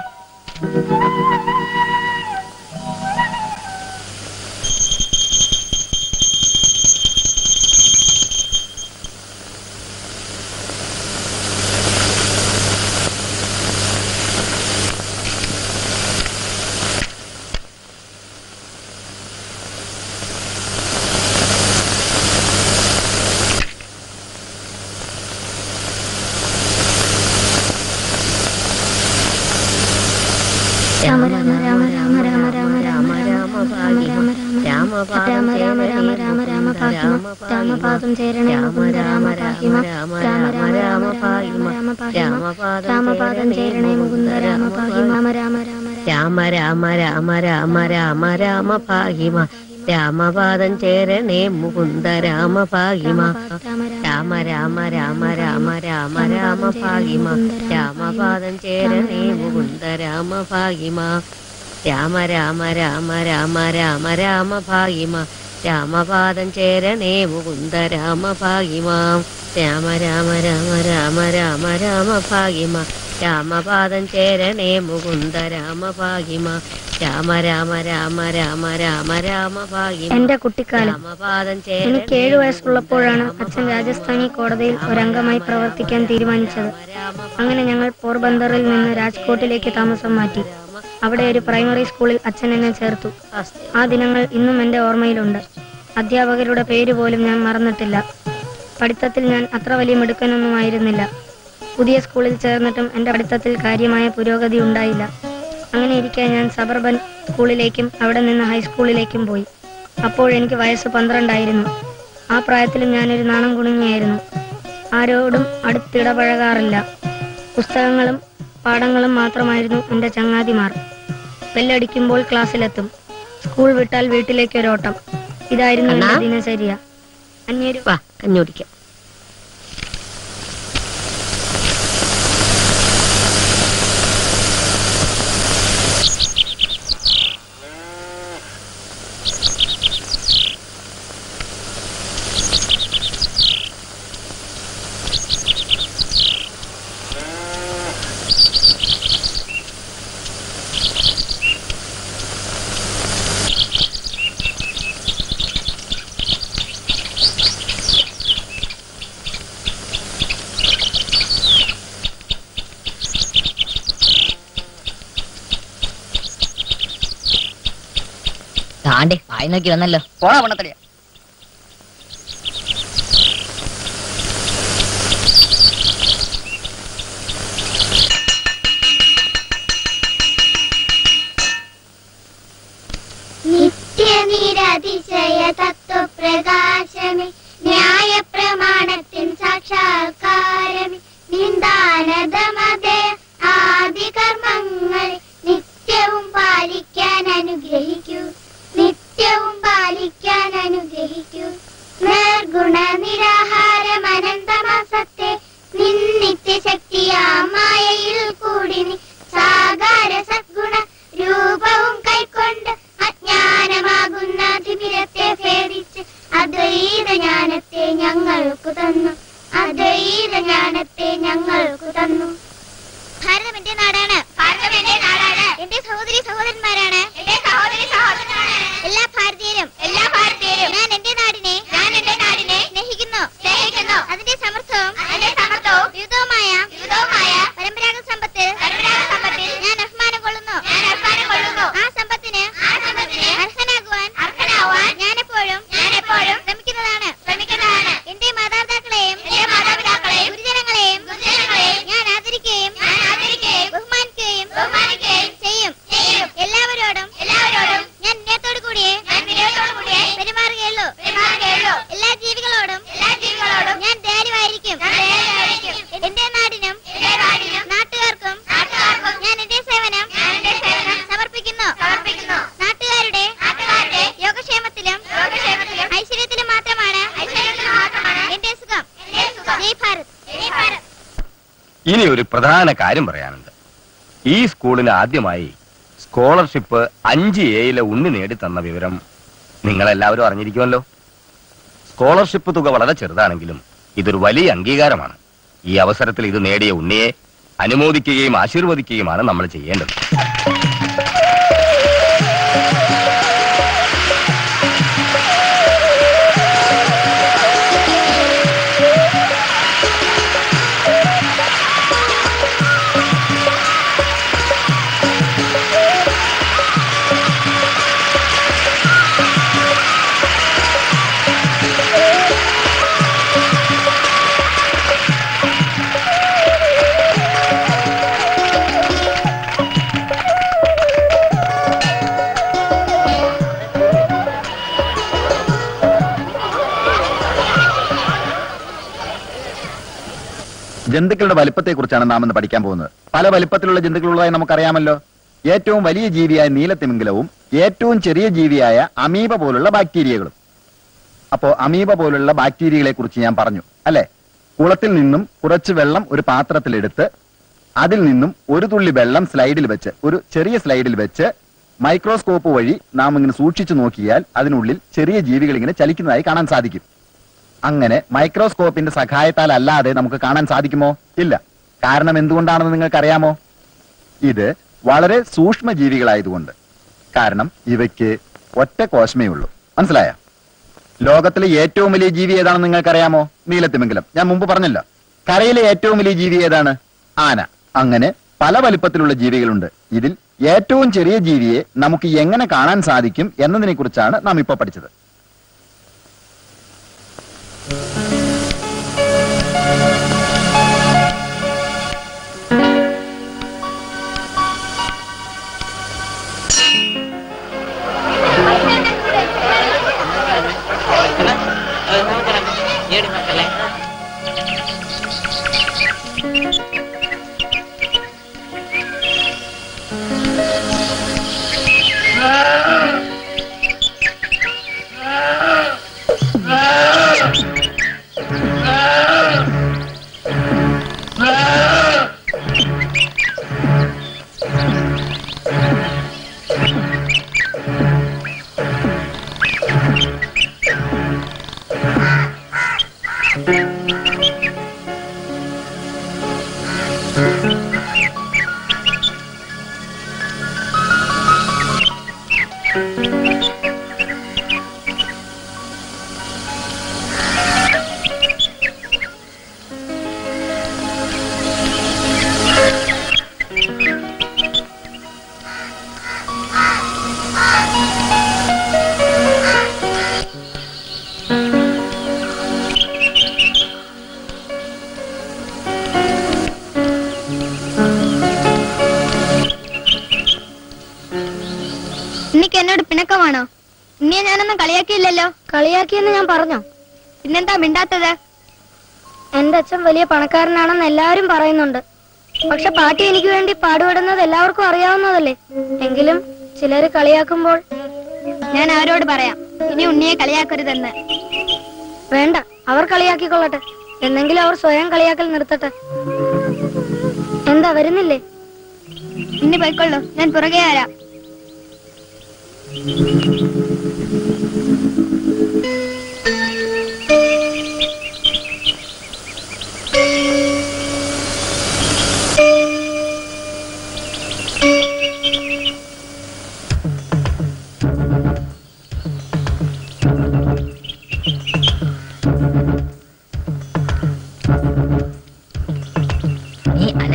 രാമ രാമ രാമ രാമ രാമ രാമ രാമ രാമ രാമ രാമ രാമ രാമ രാമ പാഹിമ രാമപാദം ചേരണേ മുകുന്ദ രാമ പാഹിമ രാമ രാമ രാമ പാഹിമ രാമ പാഹിമ രാമപാദം ചേരണേ മുകുന്ദ രാമ പാഹിമ രാമ രാമ രാമ രാമ രാമ രാമ രാമ രാമ ഭാഗിമ രാമപാദം ചേരണേ മുകുന്ദ രാമ ഭാഗിമ രാമ രാമ രാമ രാമ രാമ രാമ ഭാഗിമ രാമപാദം ചേരണേ മുകുന്ദ രാമ ഭാഗിമ രാമ രാമ രാമ രാമ രാമ രാമ ഭാഗിമ രാമപാദം ചേരണേ മുകുന്ദ രാമ ഭാഗിമ രാമ രാമ രാമ രാമ രാമ രാമ ഭാഗിമ രാമപാദം ചേരണേ മുകുന്ദ രാമ ഭാഗിമ രാമ രാമ രാമ രാമ രാമ രാമ ഭാഗിമ. എന്റെ കുട്ടിക്കാലം. രാമപാദം എനിക്ക് 7 വയസ്സുള്ളപ്പോഴാണ് അച്ഛൻ രാജസ്ഥാനി കോടതിയിൽ ഒരംഗമായി പ്രവർത്തിക്കാൻ തീരുമാനിച്ചത്. അങ്ങനെ ഞങ്ങൾ പോർബന്ദറിൽ നിന്ന് രാജ്കോട്ടിലേക്ക് താമസം മാറ്റി. അവിടെ ഒരു പ്രൈമറി സ്കൂളിൽ അച്ഛൻ എന്നെ ചേർത്തു. ആ ദിനങ്ങൾ ഇന്നും എന്റെ ഓർമ്മയിലുണ്ട്. അധ്യാപകരുടെ പേര് പോലും ഞാൻ മറന്നിട്ടില്ല. പഠിത്തത്തിൽ ഞാൻ അത്ര വലിയ മിടുക്കനൊന്നുമായിരുന്നില്ല. പുതിയ സ്കൂളിൽ ചേർന്നിട്ടും എന്റെ പഠിത്തത്തിൽ കാര്യമായ പുരോഗതി ഉണ്ടായില്ല. അങ്ങനെ ഇരിക്കെ ഞാൻ സബർബൻ സ്കൂളിലേക്കും അവിടെ നിന്ന് ഹൈസ്കൂളിലേക്കും പോയി. അപ്പോഴെനിക്ക് വയസ്സ് 12 ആയിരുന്നു. ആ പ്രായത്തിലും ഞാനൊരു നാണം കുണുങ്ങിയായിരുന്നു. ആരോടും അടുത്തിടപഴകാറില്ല. പുസ്തകങ്ങളും പാഠങ്ങളും മാത്രമായിരുന്നു എൻ്റെ ചങ്ങാതിമാർ. ബെല്ലടിക്കുമ്പോൾ ക്ലാസ്സിലെത്തും. സ്കൂൾ വിട്ടാൽ വീട്ടിലേക്ക് ഒരോട്ടം. ഇതായിരുന്നു എൻ്റെ ദിനചര്യ. അന്യരു കഞ്ഞോടിക്കാം. താണ്ടി വായി നോക്കി വന്നല്ലോ. പോണ പണത്തടിയ. നിത്യനിരതിശയ തത്വപ്രകാശമേ ന്യായ പ്രമാണത്തിൻ സാക്ഷാത്കാരമേ നിന്ദാനദമതേ ആദി കർമ്മങ്ങൾ നിത്യവും പാലിക്കാൻ അനുഗ്രഹിക്കൂ. നിത്യവും പാലിക്കാൻ അനുഗ്രഹിക്കൂ. നിർഗുണ നിരാഹാരം അനന്തമാസത്തെ നിന്നിത്യശക്തിയാ മായയിൽ കൂടി നീ സാകാര സദ്ഗുണ രൂപവും കൈക്കൊണ്ട് അജ്ഞാനമാകുന്ന തിമിരത്തെ ഭേദിച്ച് അദ്വൈത ജ്ഞാനത്തെ ഞങ്ങൾക്കു തന്നു. അദ്വൈത ജ്ഞാനത്തെ ഞങ്ങൾക്കു തന്നു. ഭാരതം എന്റെ നാടാണ്. ഭാരതം എന്റെ നാടാണ്. എന്റെ സഹോദരി സഹോദരന്മാരാണ്. എന്റെ സഹോദരി സഹോദരന്മാരാണ്. എല്ലാ ഭാരതീയരും ഞാൻ എന്റെ നാടിനെ സ്നേഹിക്കുന്നു. അതിന്റെ സമർത്ഥവും വിവിധവുമായ പരമ്പരാഗത സമ്പത്തിൽ ഞാൻ അഭിമാനം കൊള്ളുന്നു. ആ സമ്പത്തിന് അർഹനാകുവാൻ ഞാൻ എപ്പോഴും ശ്രമിക്കുന്നതാണ്. എന്റെ മാതാപിതാക്കളെയും ഗുരുജനങ്ങളെയും ഞാൻ ആദരിക്കുകയും ബഹുമാനിക്കുകയും ചെയ്യും. എല്ലാവരോടും ഞാൻ വിനയത്തോടു കൂടിയേ പെരുമാറുകയുള്ളൂ. എല്ലാ ജീവികളോടും ഞാൻ ദയാലുവായിരിക്കും. എന്റെ നാടിനും നാട്ടുകാർക്കും ഞാൻ എന്റെ സേവനം സമർപ്പിക്കുന്നു. നാട്ടുകാരുടെ യോഗക്ഷേമത്തിലും ഐശ്വര്യത്തിലും മാത്രമാണ് എന്റെ സുഖം. ജയ് ഭാരത്. ഇനി ഒരു പ്രധാന കാര്യം പറയാനുണ്ട്. ഈ സ്കൂളിന് ആദ്യമായി സ്കോളർഷിപ്പ് 5A ഉണ്ണി നേടിത്തന്ന വിവരം നിങ്ങളെല്ലാവരും അറിഞ്ഞിരിക്കുമല്ലോ. സ്കോളർഷിപ്പ് തുക വളരെ ചെറുതാണെങ്കിലും ഇതൊരു വലിയ അംഗീകാരമാണ്. ഈ അവസരത്തിൽ ഇത് നേടിയ ഉണ്ണിയെ അനുമോദിക്കുകയും ആശീർവദിക്കുകയുമാണ് നമ്മൾ ചെയ്യേണ്ടത്. ജന്തുക്കളുടെ വലിപ്പത്തെ കുറിച്ചാണ് നാം ഇന്ന് പഠിക്കാൻ പോകുന്നത്. പല വലിപ്പത്തിലുള്ള ജന്തുക്കളുള്ളതായി നമുക്കറിയാമല്ലോ. ഏറ്റവും വലിയ ജീവിയായ നീലത്തിമിംഗലവും ഏറ്റവും ചെറിയ ജീവിയായ അമീബ പോലുള്ള ബാക്ടീരിയകളും. അപ്പോ അമീബ പോലുള്ള ബാക്ടീരിയകളെ കുറിച്ച് ഞാൻ പറഞ്ഞു അല്ലെ? കുളത്തിൽ നിന്നും കുറച്ച് വെള്ളം ഒരു പാത്രത്തിലെടുത്ത് അതിൽ നിന്നും ഒരു തുള്ളി വെള്ളം സ്ലൈഡിൽ വെച്ച്, ഒരു ചെറിയ സ്ലൈഡിൽ വെച്ച് മൈക്രോസ്കോപ്പ് വഴി നാം ഇങ്ങനെ സൂക്ഷിച്ചു നോക്കിയാൽ അതിനുള്ളിൽ ചെറിയ ജീവികൾ ഇങ്ങനെ ചലിക്കുന്നതായി കാണാൻ സാധിക്കും. അങ്ങനെ മൈക്രോസ്കോപ്പിന്റെ സഹായത്താൽ അല്ലാതെ നമുക്ക് കാണാൻ സാധിക്കുമോ? ഇല്ല. കാരണം എന്തുകൊണ്ടാണെന്ന് നിങ്ങൾക്കറിയാമോ? ഇത് വളരെ സൂക്ഷ്മ ജീവികളായതുകൊണ്ട്. കാരണം ഇവയ്ക്ക് ഒറ്റ കോശമേ ഉള്ളൂ. മനസ്സിലായോ? ലോകത്തിലെ ഏറ്റവും വലിയ ജീവി ഏതാണെന്ന് നിങ്ങൾക്കറിയാമോ? നീലത്തിമിംഗലം. ഞാൻ മുമ്പ് പറഞ്ഞല്ലോ. കരയിലെ ഏറ്റവും വലിയ ജീവി ഏതാണ്? ആന. അങ്ങനെ പല വലിപ്പത്തിലുള്ള ജീവികളുണ്ട്. ഇതിൽ ഏറ്റവും ചെറിയ ജീവിയെ നമുക്ക് എങ്ങനെ കാണാൻ സാധിക്കും എന്നതിനെ കുറിച്ചാണ് നാം ഇപ്പോൾ പഠിച്ചത്. എന്നോട് പിണക്കമാണോ? ഇനിയെ ഞാനൊന്നും കളിയാക്കിയില്ലല്ലോ. കളിയാക്കിയെന്ന് ഞാൻ പറഞ്ഞോ? പിന്നെന്താ മിണ്ടാത്തത്? എന്റെ അച്ഛൻ വലിയ പണക്കാരനാണെന്ന് എല്ലാവരും പറയുന്നുണ്ട്. പക്ഷെ പാട്ടി എനിക്ക് വേണ്ടി പാടുപെടുന്നത് എല്ലാവർക്കും അറിയാവുന്നതല്ലേ. എങ്കിലും ചിലര് കളിയാക്കുമ്പോൾ ഞാൻ അവരോട് പറയാം, ഇനി ഉണ്ണിയെ കളിയാക്കരുതെന്ന്. വേണ്ട, അവർ കളിയാക്കിക്കൊള്ളട്ടെ. എന്നെങ്കിലും അവർ സ്വയം കളിയാക്കൽ നിർത്തട്ടെ. എന്താ വരുന്നില്ലേ? ഇനി പോയിക്കൊള്ളു, ഞാൻ പുറകെ ആരാ.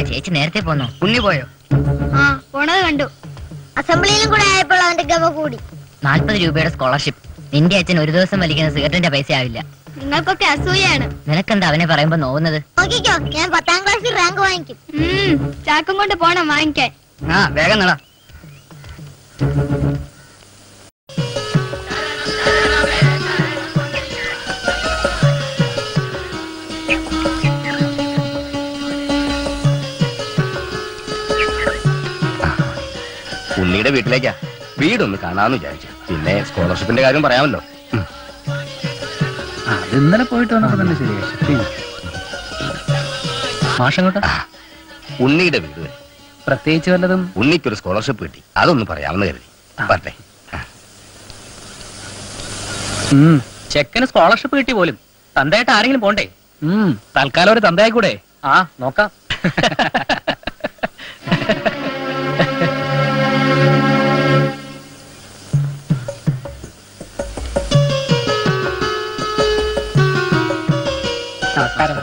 ചേച്ചി നേരത്തെ പോന്നോ? ഉണ്ണി പോയോ? ആ, പോണത് കണ്ടു. അസംബ്ലിയിലും കൂടെ ആയപ്പോൾ അവന്റെ ഗമ കൂടി. 40 രൂപയുടെ സ്കോളർഷിപ്പ്. നിന്റെ അച്ഛൻ ഒരു ദിവസം വലിക്കുന്ന സിഗരറ്റിന്റെ പൈസ ആവില്ല. നിങ്ങൾക്കൊക്കെ അസൂയാണ്. നിനക്കെന്താ അവനെ പറയുമ്പോ നോവുന്നത്? നോക്കിക്കോ, ഞാൻ 10ാം ക്ലാസ്സിൽ റാങ്ക് വാങ്ങിക്കും. ചാക്കും കൊണ്ട് പോണം വാങ്ങിക്കാൻ. ആ, വേഗം നടാ. ഉണ്ണിയുടെ വീട്ടിലേക്കാ. വീടൊന്ന് കാണാന്ന് വിചാരിച്ചു. പിന്നെ സ്കോളർഷിപ്പിന്റെ കാര്യം പറയാമല്ലോ. അത് ഇന്നലെ പോയിട്ട് വന്നപ്പോ തന്നെ ശരിയായി. മാഷങ്ങോട്ടാ? ഉണ്ണിയുടെ വീട്. പ്രത്യേകിച്ച് വല്ലതും? ഉണ്ണിക്കൊരു സ്കോളർഷിപ്പ് കിട്ടി, അതൊന്ന് പറയാമെന്ന് കരുതി. പറഞ്ഞേ. ചെക്കന് സ്കോളർഷിപ്പ് കിട്ടി പോലും. തന്തയായിട്ട് ആരെങ്കിലും പോണ്ടേ? തൽക്കാലം ഒരു തന്തയായിക്കൂടെ? ആ, നോക്കാം. നമസ്കാരം.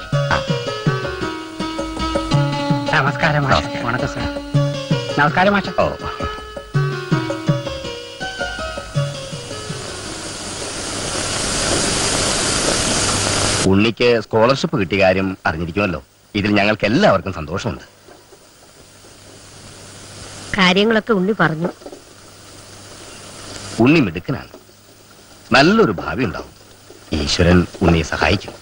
നമസ്കാരം മാഷ. വണക്കം സാർ. നമസ്കാരം മാഷ. ഓ, ഉണ്ണിക്ക് സ്കോളർഷിപ്പ് കിട്ടിയ കാര്യം അറിഞ്ഞിരിക്കുമല്ലോ. ഇതിൽ ഞങ്ങൾക്ക് എല്ലാവർക്കും സന്തോഷമുണ്ട്. കാര്യങ്ങളൊക്കെ ഉണ്ണി പറഞ്ഞു. ഉണ്ണി മിടുക്കനാണ്. നല്ലൊരു ഭാവി ഉണ്ടാവും. ഈശ്വരൻ ഉണ്ണിയെ സഹായിക്കും.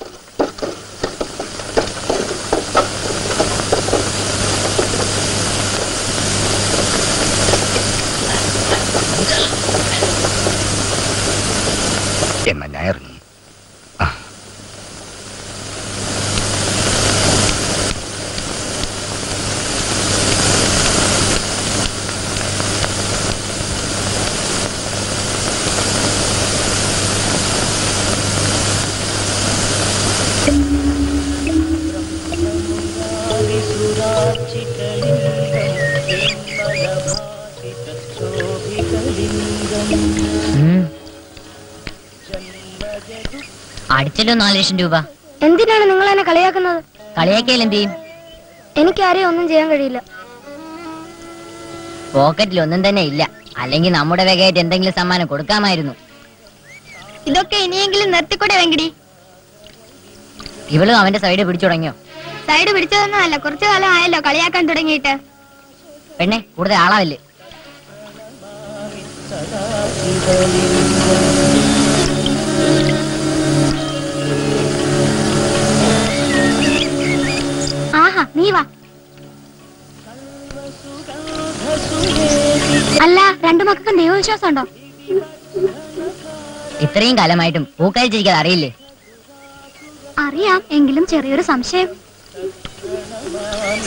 അടിച്ചല്ലോ 4 ലക്ഷം രൂപ. എന്തിനാണ് നിങ്ങൾ എന്നെ കളിയാക്കുന്നത്? കളിയാക്കിയാൽ എന്ത് ചെയ്യും? എനിക്കാരെയും ഒന്നും ചെയ്യാൻ കഴിയില്ല. പോക്കറ്റിൽ ഒന്നും തന്നെ ഇല്ല. അല്ലെങ്കിൽ നമ്മുടെ വകയായിട്ട് എന്തെങ്കിലും സമ്മാനം കൊടുക്കാമായിരുന്നു. ഇതൊക്കെ ഇനിയെങ്കിലും നിർത്തിക്കൂടെ വെങ്കടി? ഇവളും അവന്റെ സൈഡ് പിടിച്ചു തുടങ്ങിയോ? സൈഡ് പിടിച്ചതൊന്നുമല്ല, കുറച്ചു കാലം ആയല്ലോ കളിയാക്കാൻ തുടങ്ങിയിട്ട്. പെണ്ണെ, കൂടുതൽ ആളാവില്ലേ? ആഹാ, നീ വാ. അല്ല, രണ്ടു മക്കൾക്കും ദൈവവിശ്വാസം ഉണ്ടോ? ഇത്രയും കാലമായിട്ടും പൂക്കരിച്ചിരിക്കാതെ അറിയില്ലേ? അറിയാം, എങ്കിലും ചെറിയൊരു സംശയം.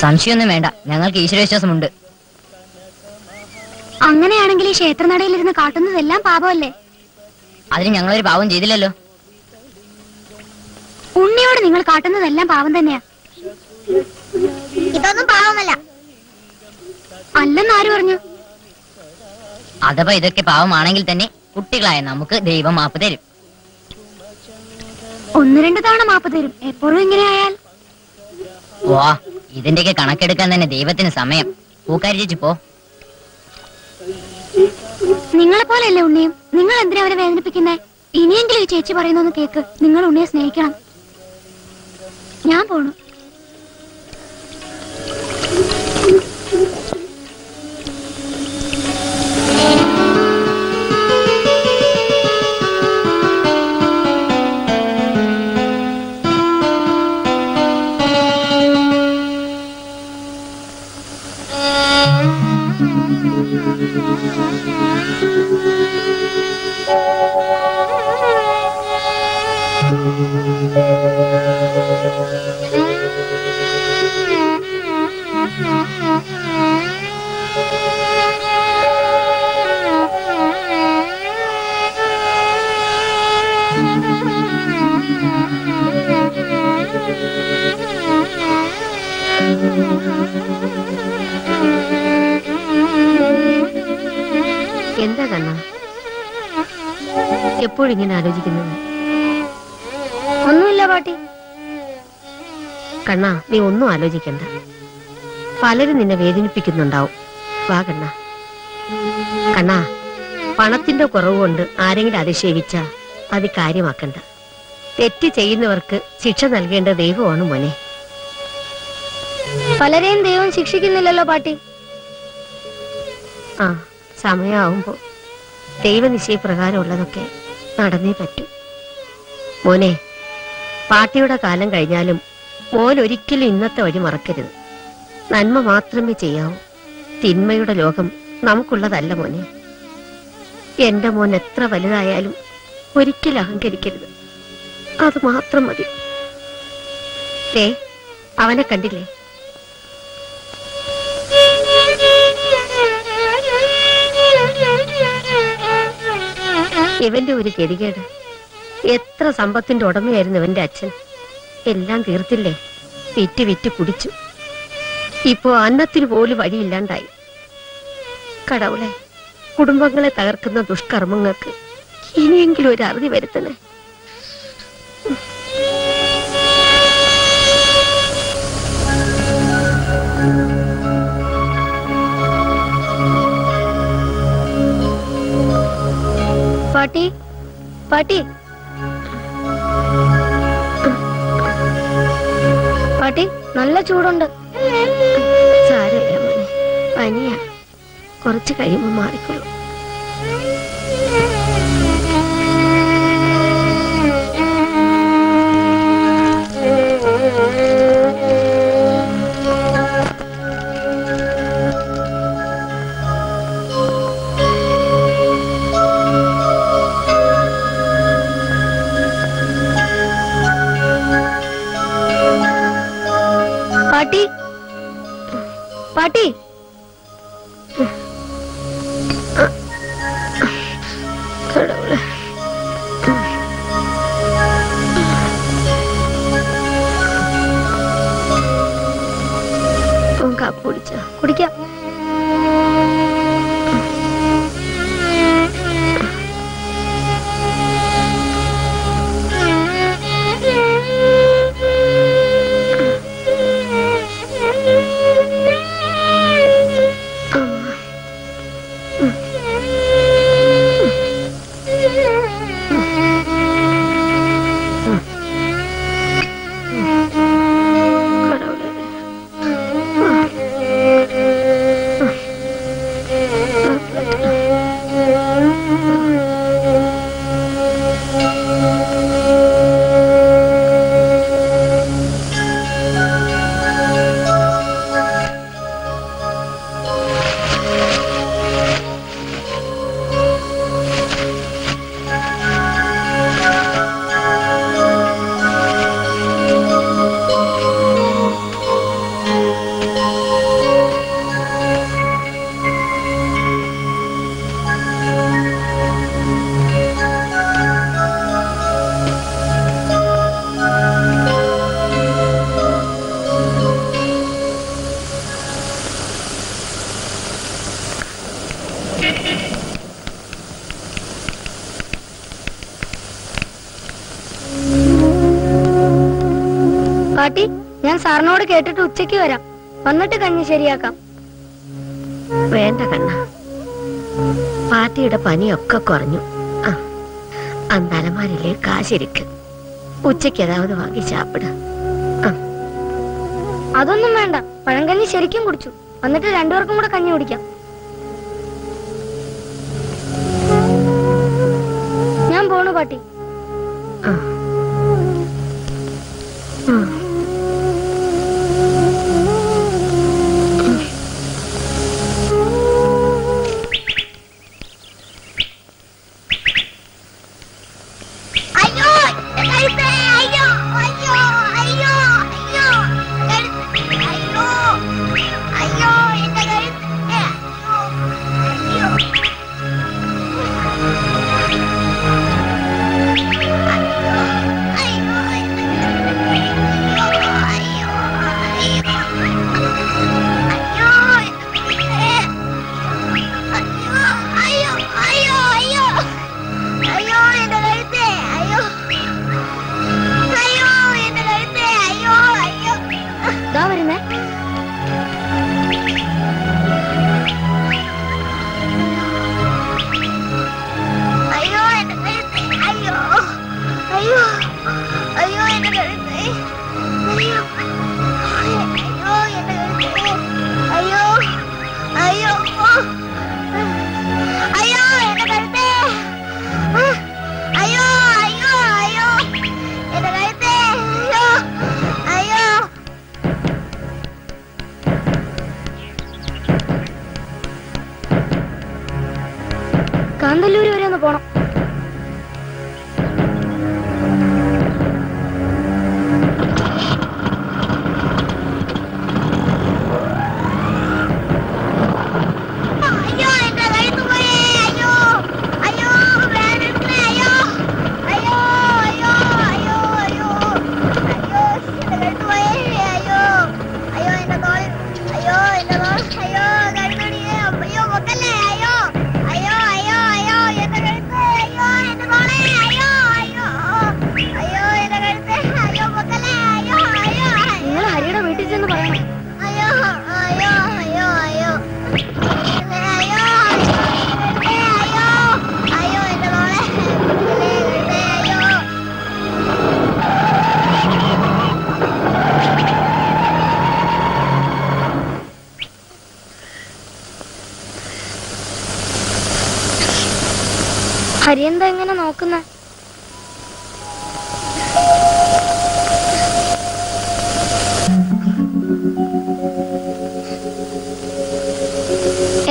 സംശയമൊന്നും വേണ്ട, ഞങ്ങൾക്ക് ഈശ്വരവിശ്വാസമുണ്ട്. അങ്ങനെയാണെങ്കിൽ ഈ ക്ഷേത്രനടയിലിരുന്ന് കാട്ടുന്നതെല്ലാം പാപമല്ലേ? അതിന് ഞങ്ങളൊരു പാവം ചെയ്തില്ലല്ലോ. ഉണ്ണിയോട് നിങ്ങൾ കാട്ടുന്നതെല്ലാം പാവം തന്നെയാ. ഇതൊന്നും പാവമല്ല. അല്ലെന്ന് ആര് പറഞ്ഞു? അഥവാ ഇതൊക്കെ പാവമാണെങ്കിൽ തന്നെ കുട്ടികളായ നമുക്ക് ദൈവം മാപ്പ് തരും. 1-2 തവണ മാപ്പ് തരും. എപ്പോഴും ഇങ്ങനെ ആയാൽ? വാ, ഇതിന്റെയൊക്കെ കണക്കെടുക്കാൻ തന്നെ ദൈവത്തിന് സമയം. പൂക്കാരി ചേച്ചി പോ. നിങ്ങളെ പോലെയല്ലേ ഉണ്ണിയും? നിങ്ങൾ എന്തിനാ അവരെ വേദനിപ്പിക്കുന്നേ? ഇനിയെങ്കിലും ഈ ചേച്ചി പറയുന്നൊന്ന് കേക്ക്. നിങ്ങൾ ഉണ്ണിയെ സ്നേഹിക്കണം. ഞാൻ പോണു. എന്താ കണ്ണ എപ്പോഴിങ്ങനെ ആലോചിക്കുന്നത്? ഒന്നുമില്ല പാട്ടി. കണ്ണ, നീ ഒന്നും ആലോചിക്കണ്ട. പലരും നിന്നെ വേദനിപ്പിക്കുന്നുണ്ടാവും. വാ കണ്ണ. കണ്ണ, പണത്തിന്റെ കുറവ് കൊണ്ട് ആരെങ്കിലും അധിക്ഷേപിച്ച അത് കാര്യമാക്കണ്ട. തെറ്റ് ചെയ്യുന്നവർക്ക് ശിക്ഷ നൽകേണ്ട ദൈവമാണ് മോനെ. പലരെയും ദൈവം ശിക്ഷിക്കുന്നില്ലല്ലോ പാട്ടി. ആ, സമയമാവുമ്പോ ദൈവനിശ്ചയപ്രകാരമുള്ളതൊക്കെ നടന്നേ പറ്റൂ മോനെ. പാട്ടിയുടെ കാലം കഴിഞ്ഞാലും മോൻ ഒരിക്കലും ഇന്നത്തെ വഴി മറക്കരുത്. നന്മ മാത്രമേ ചെയ്യാവൂ. തിന്മയുടെ ലോകം നമുക്കുള്ളതല്ല മോനെ. എന്റെ മോൻ എത്ര വലുതായാലും ഒരിക്കലും അഹങ്കരിക്കരുത്. അത് മാത്രം മതി. അവനെ കണ്ടില്ലേ? ഇവന്റെ ഒരു ഗതികേട്. എത്ര സമ്പത്തിന്റെ ഉടമയായിരുന്നു ഇവന്റെ അച്ഛൻ. എല്ലാം തീർത്തില്ലേ? വിറ്റ് വിറ്റ് കുടിച്ചു. ഇപ്പോ അന്നത്തിന് പോലും വഴിയില്ലാണ്ടായി. കടവുളെ, കുടുംബങ്ങളെ തകർക്കുന്ന ദുഷ്കർമ്മങ്ങൾക്ക് ഇനിയെങ്കിലും ഒരു അറുതി വരുത്തണേ. പാട്ടി, പാട്ടി, പാട്ടി, നല്ല ചൂടുണ്ട്. സാരമില്ല മോനെ, പനിയാ. കുറച്ച് കഴിയുമ്പോ മാറിക്കൊള്ളു. പാട്ടി, പാട്ടി, കാപ്പ് കുടിച്ച കുടിക്കാം. പാട്ടി, ഞാൻ സാറിനോട് കേട്ടിട്ട് ഉച്ചയ്ക്ക് വരാം. വന്നിട്ട് കഞ്ഞി ശരിയാക്കാം. വേണ്ട കണ്ണ, പാട്ടിയുടെ പനിയൊക്കെ കുറഞ്ഞു. അന്തലമാരിലെ കാശിരിക്ക്, ഉച്ചയ്ക്ക് ഏതാവത് വാങ്ങി ചാപ്പിട. അതൊന്നും വേണ്ട, പഴങ്കഞ്ഞി ശരിക്കും കുടിച്ചു. വന്നിട്ട് രണ്ടുപേർക്കും കൂടെ കഞ്ഞി കുടിക്കാം. ഞാൻ പോണു പാട്ടി. കാന്തല്ലൂര് വരെ ഒന്ന് പോണം. ഹരിയെന്താ എങ്ങനെ നോക്കുന്ന?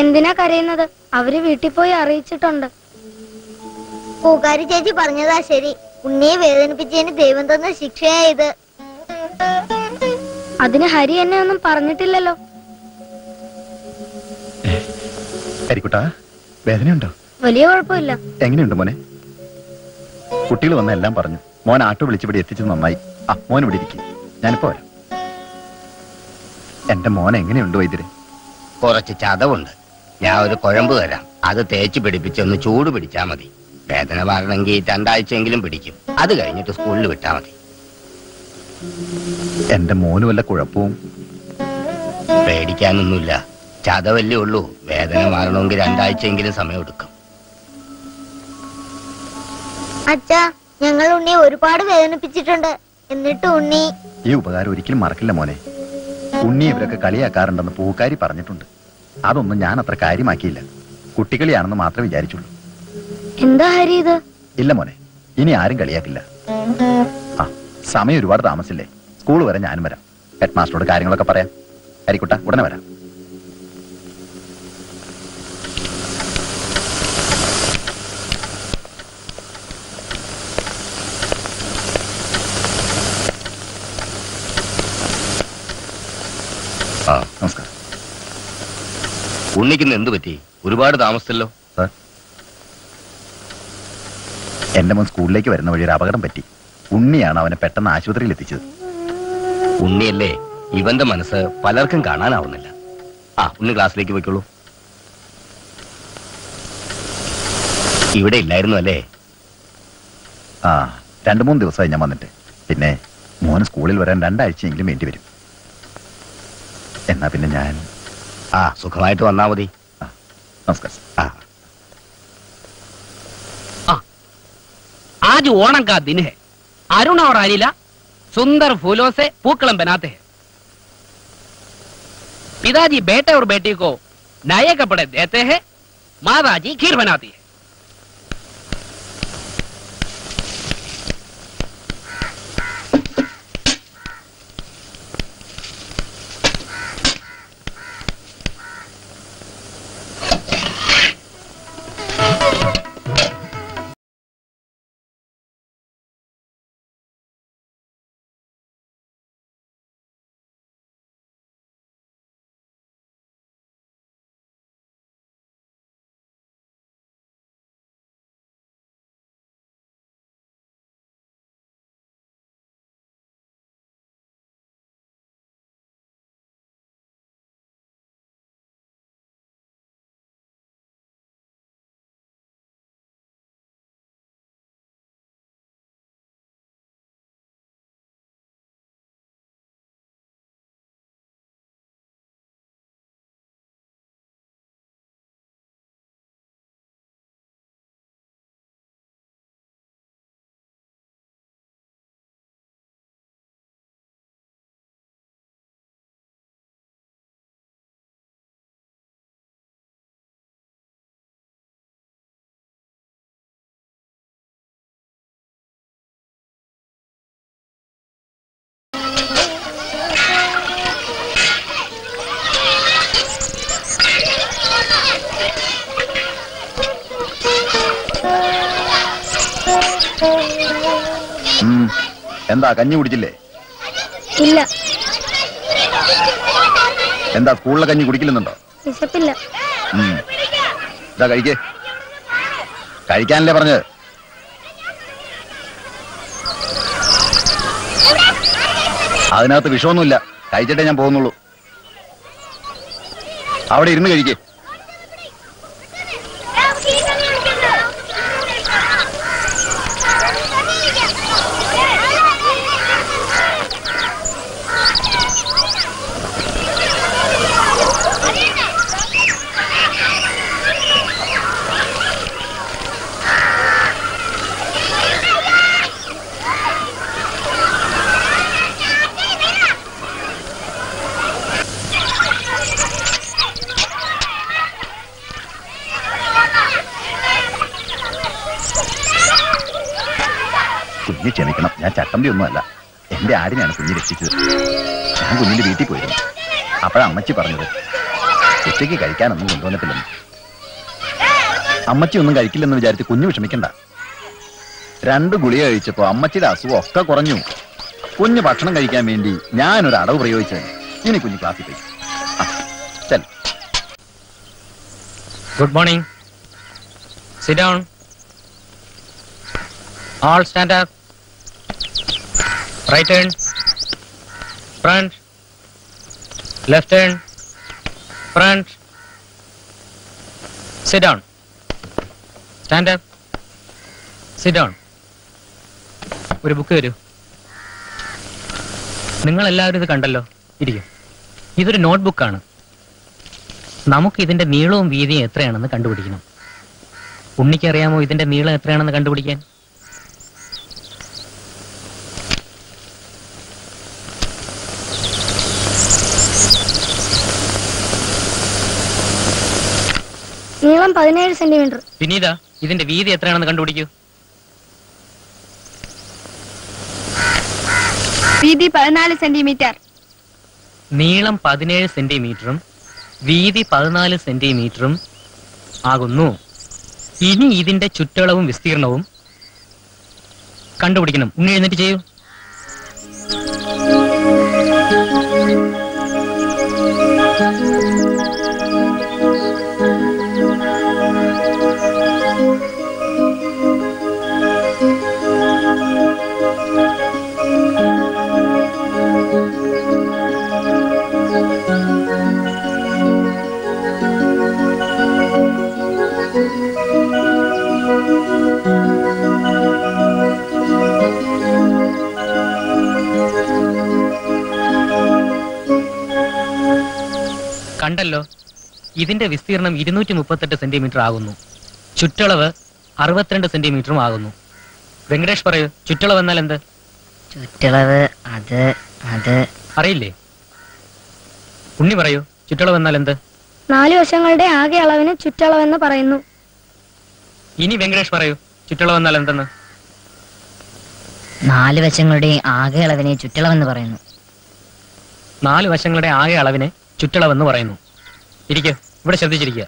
എന്തിനാ കരയുന്നത്? അവര് വീട്ടിൽ പോയി അറിയിച്ചിട്ടുണ്ട്. പൂക്കാരി ചേച്ചി പറഞ്ഞതാ ശരി. ഉണ്ണിയെ വേദനിപ്പിച്ചതിന് ദൈവം തന്ന ശിക്ഷയായത്. അതിന് ഹരി എന്നെ ഒന്നും പറഞ്ഞിട്ടില്ലല്ലോ. വേദനയുണ്ടോ? വലിയ കുഴപ്പമില്ല. എങ്ങനെയുണ്ട് മോനെ? കുട്ടികൾ വന്ന എല്ലാം പറഞ്ഞു. മോൻ ആട്ടോ വിളിച്ചിവിടെ എത്തിച്ചത് നന്നായി. മോൻ ഇവിടെ ഇരിക്കും, ഞാനിപ്പോ വരാം. എന്റെ മോൻ എങ്ങനെയുണ്ട് വൈദ്യരെ? കുറച്ച് ചതവുണ്ട്. ഞാൻ ഒരു കുഴമ്പ് തരാം, അത് തേച്ച് പിടിപ്പിച്ചൊന്ന് ചൂട് പിടിച്ചാ മതി. വേദന മാറണമെങ്കിൽ 2 ആഴ്ചയെങ്കിലും പിടിക്കും. അത് കഴിഞ്ഞിട്ട് സ്കൂളിൽ വിട്ടാ മതി. എന്റെ മോന് വല്ല കുഴപ്പവും? പേടിക്കാനൊന്നുമില്ല, ചതവല്ലേ ഉള്ളൂ. വേദന മാറണമെങ്കിൽ 2 ആഴ്ചയെങ്കിലും സമയമെടുക്കും. അച്ഛാ, ഞങ്ങൾ ഉണ്ണിയെ ഒരുപാട് വേദനിപ്പിച്ചിട്ടുണ്ട്. എന്നിട്ട് ഉണ്ണി ഈ ഉപകാരം ഒരിക്കലും മറക്കില്ല മോനെ. ഉണ്ണി ഇവരൊക്കെ കളിയാക്കാറുണ്ടെന്ന് പൂക്കാരി പറഞ്ഞിട്ടുണ്ട്. അതൊന്നും ഞാൻ അത്ര കാര്യമാക്കിയില്ല. കുട്ടികളിയാണെന്ന് മാത്രമേ വിചാരിച്ചുള്ളൂ. എന്താ ഹരി ഇത്? ഇല്ല മോനെ, ഇനി ആരും കളിയാക്കില്ല. സമയം ഒരുപാട് താമസില്ലേ. സ്കൂൾ വരെ ഞാനും വരാം. ഹെഡ് മാസ്റ്ററോട് കാര്യങ്ങളൊക്കെ പറയാം. ഹരിക്കുട്ട, ഉടനെ വരാം. നമസ്കാരം. ഉണ്ണിക്ക് എന്ത് പറ്റി? ഒരുപാട് താമസിച്ചല്ലോ. എന്റെ മോൻ സ്കൂളിലേക്ക് വരുന്ന വഴി ഒരു അപകടം പറ്റി. ഉണ്ണിയാണ് അവനെ പെട്ടെന്ന് ആശുപത്രിയിൽ എത്തിച്ചത്. ഉണ്ണിയല്ലേ? ഇവന്റെ മനസ്സ് പലർക്കും കാണാനാവുന്നില്ല. ഉണ്ണി ക്ലാസ്സിലേക്ക് പോയിക്കോളൂ. ഇവിടെ ഇല്ലായിരുന്നു അല്ലേ? 2-3 ദിവസമായി ഞാൻ വന്നിട്ട്. പിന്നെ മോന് സ്കൂളിൽ വരാൻ 2 ആഴ്ചയെങ്കിലും വേണ്ടി വരും. എന്നാ പിന്നെ ഞാൻ സുഖമായിട്ട് വന്നാ മതി. നമസ്കാരം. आज ओणम का दिन है. अरुण और अनिला सुंदर फूलों से पूक्कलम बनाते हैं. पिताजी बेटे और बेटी को नए कपड़े देते हैं. माताजी खीर बनाती है. എന്താ കഞ്ഞി കുടിച്ചില്ലേ? ഇല്ല. എന്താ സ്കൂളിലെ കഞ്ഞി കുടിക്കില്ലെന്നുണ്ടോ? വിശപ്പില്ല. ഇതാ കഴിക്കേ. കഴിക്കാനല്ലേ പറഞ്ഞത്? അതിനകത്ത് വിഷമൊന്നുമില്ല. കഴിച്ചിട്ടേ ഞാൻ പോകുന്നുള്ളൂ. അവിടെ ഇരുന്ന് കഴിക്കേ. കുഞ്ഞ് ക്ഷമിക്കണം, ഞാൻ ചട്ടമ്പി ഒന്നുമല്ല. എന്റെ ആടിനെയാണ് കുഞ്ഞ് രക്ഷിച്ചത്. ഞാൻ കുഞ്ഞിന്റെ വീട്ടിൽ പോയിരുന്നു. അപ്പോഴാണ് അമ്മച്ചി പറഞ്ഞത് ഉച്ചയ്ക്ക് കഴിക്കാനൊന്നും കൊണ്ടുവന്നിട്ടില്ലെന്ന്. അമ്മച്ചി ഒന്നും കഴിക്കില്ലെന്ന് വിചാരിച്ച് കുഞ്ഞ് വിഷമിക്കണ്ട. 2 ഗുളിക കഴിച്ചപ്പോ അമ്മച്ചിയുടെ അസുഖം ഒക്കെ കുറഞ്ഞു. കുഞ്ഞ് ഭക്ഷണം കഴിക്കാൻ വേണ്ടി ഞാനൊരു അടവ് പ്രയോഗിച്ചത്. ഇനി കുഞ്ഞ് ക്ലാസ്സിൽ പോയി. ചൽ. Good morning. Sit down. All stand up. Right hand, front, left hand, front. Sit down. Stand up. Sit down. ഒരു ബുക്ക് തരൂ. നിങ്ങളെല്ലാവരും ഇത് കണ്ടല്ലോ. ഇരിക്കും. ഇതൊരു നോട്ട്ബുക്കാണ്. നമുക്ക് ഇതിന്റെ നീളവും വീതിയും എത്രയാണെന്ന് കണ്ടുപിടിക്കണം. ഉണ്ണിക്കറിയാമോ ഇതിന്റെ നീളം എത്രയാണെന്ന് കണ്ടുപിടിക്കാൻ? നീളം 17 സെന്റിമീറ്റർ. പിന്നീതാ ഇതിന്റെ വീതി എത്രയാണെന്ന് കണ്ടുപിടിക്കൂ. വീതി 14 സെന്റിമീറ്റർ. നീളം 17 സെന്റിമീറ്ററും വീതി 14 സെന്റിമീറ്ററും ആകുന്നു. ഇനി ഇതിന്റെ ചുറ്റളവും വിസ്തീർണവും കണ്ടുപിടിക്കണം. ഉണ്ണി എഴുന്നേറ്റ് ചെയ്യൂ. കണ്ടല്ലോ. ഇതിന്റെ വിസ്തീർണം 238 സെന്റിമീറ്റർ ആകുന്നു. ചുറ്റളവ് 62 സെന്റിമീറ്ററും ആകുന്നു. വെങ്കടേഷ് പറയൂ, ചുറ്റളവ് എന്നാൽ എന്ത്? ചുറ്റളവ് അത് അത് അറിയില്ലേ? ഉണ്ണി പറയൂ, ചുറ്റളവ് എന്നാൽ എന്ത്? 4 വശങ്ങളുടെ ആകെ അളവിന് ചുറ്റളവെന്ന് പറയുന്നു. ഇനി വെങ്കടേഷ് പറയൂ, ചുറ്റളവ് എന്നാൽ എന്തെന്ന്? 4 വശങ്ങളുടെ ആകെ അളവിനെ ചുറ്റളവെന്ന് പറയുന്നു. 4 വശങ്ങളുടെ ആകെ അളവിനെ ചുറ്റളവെന്ന് പറയുന്നു. ഇരിക്കുക, ഇവിടെ ശ്രദ്ധിച്ചിരിക്കുക.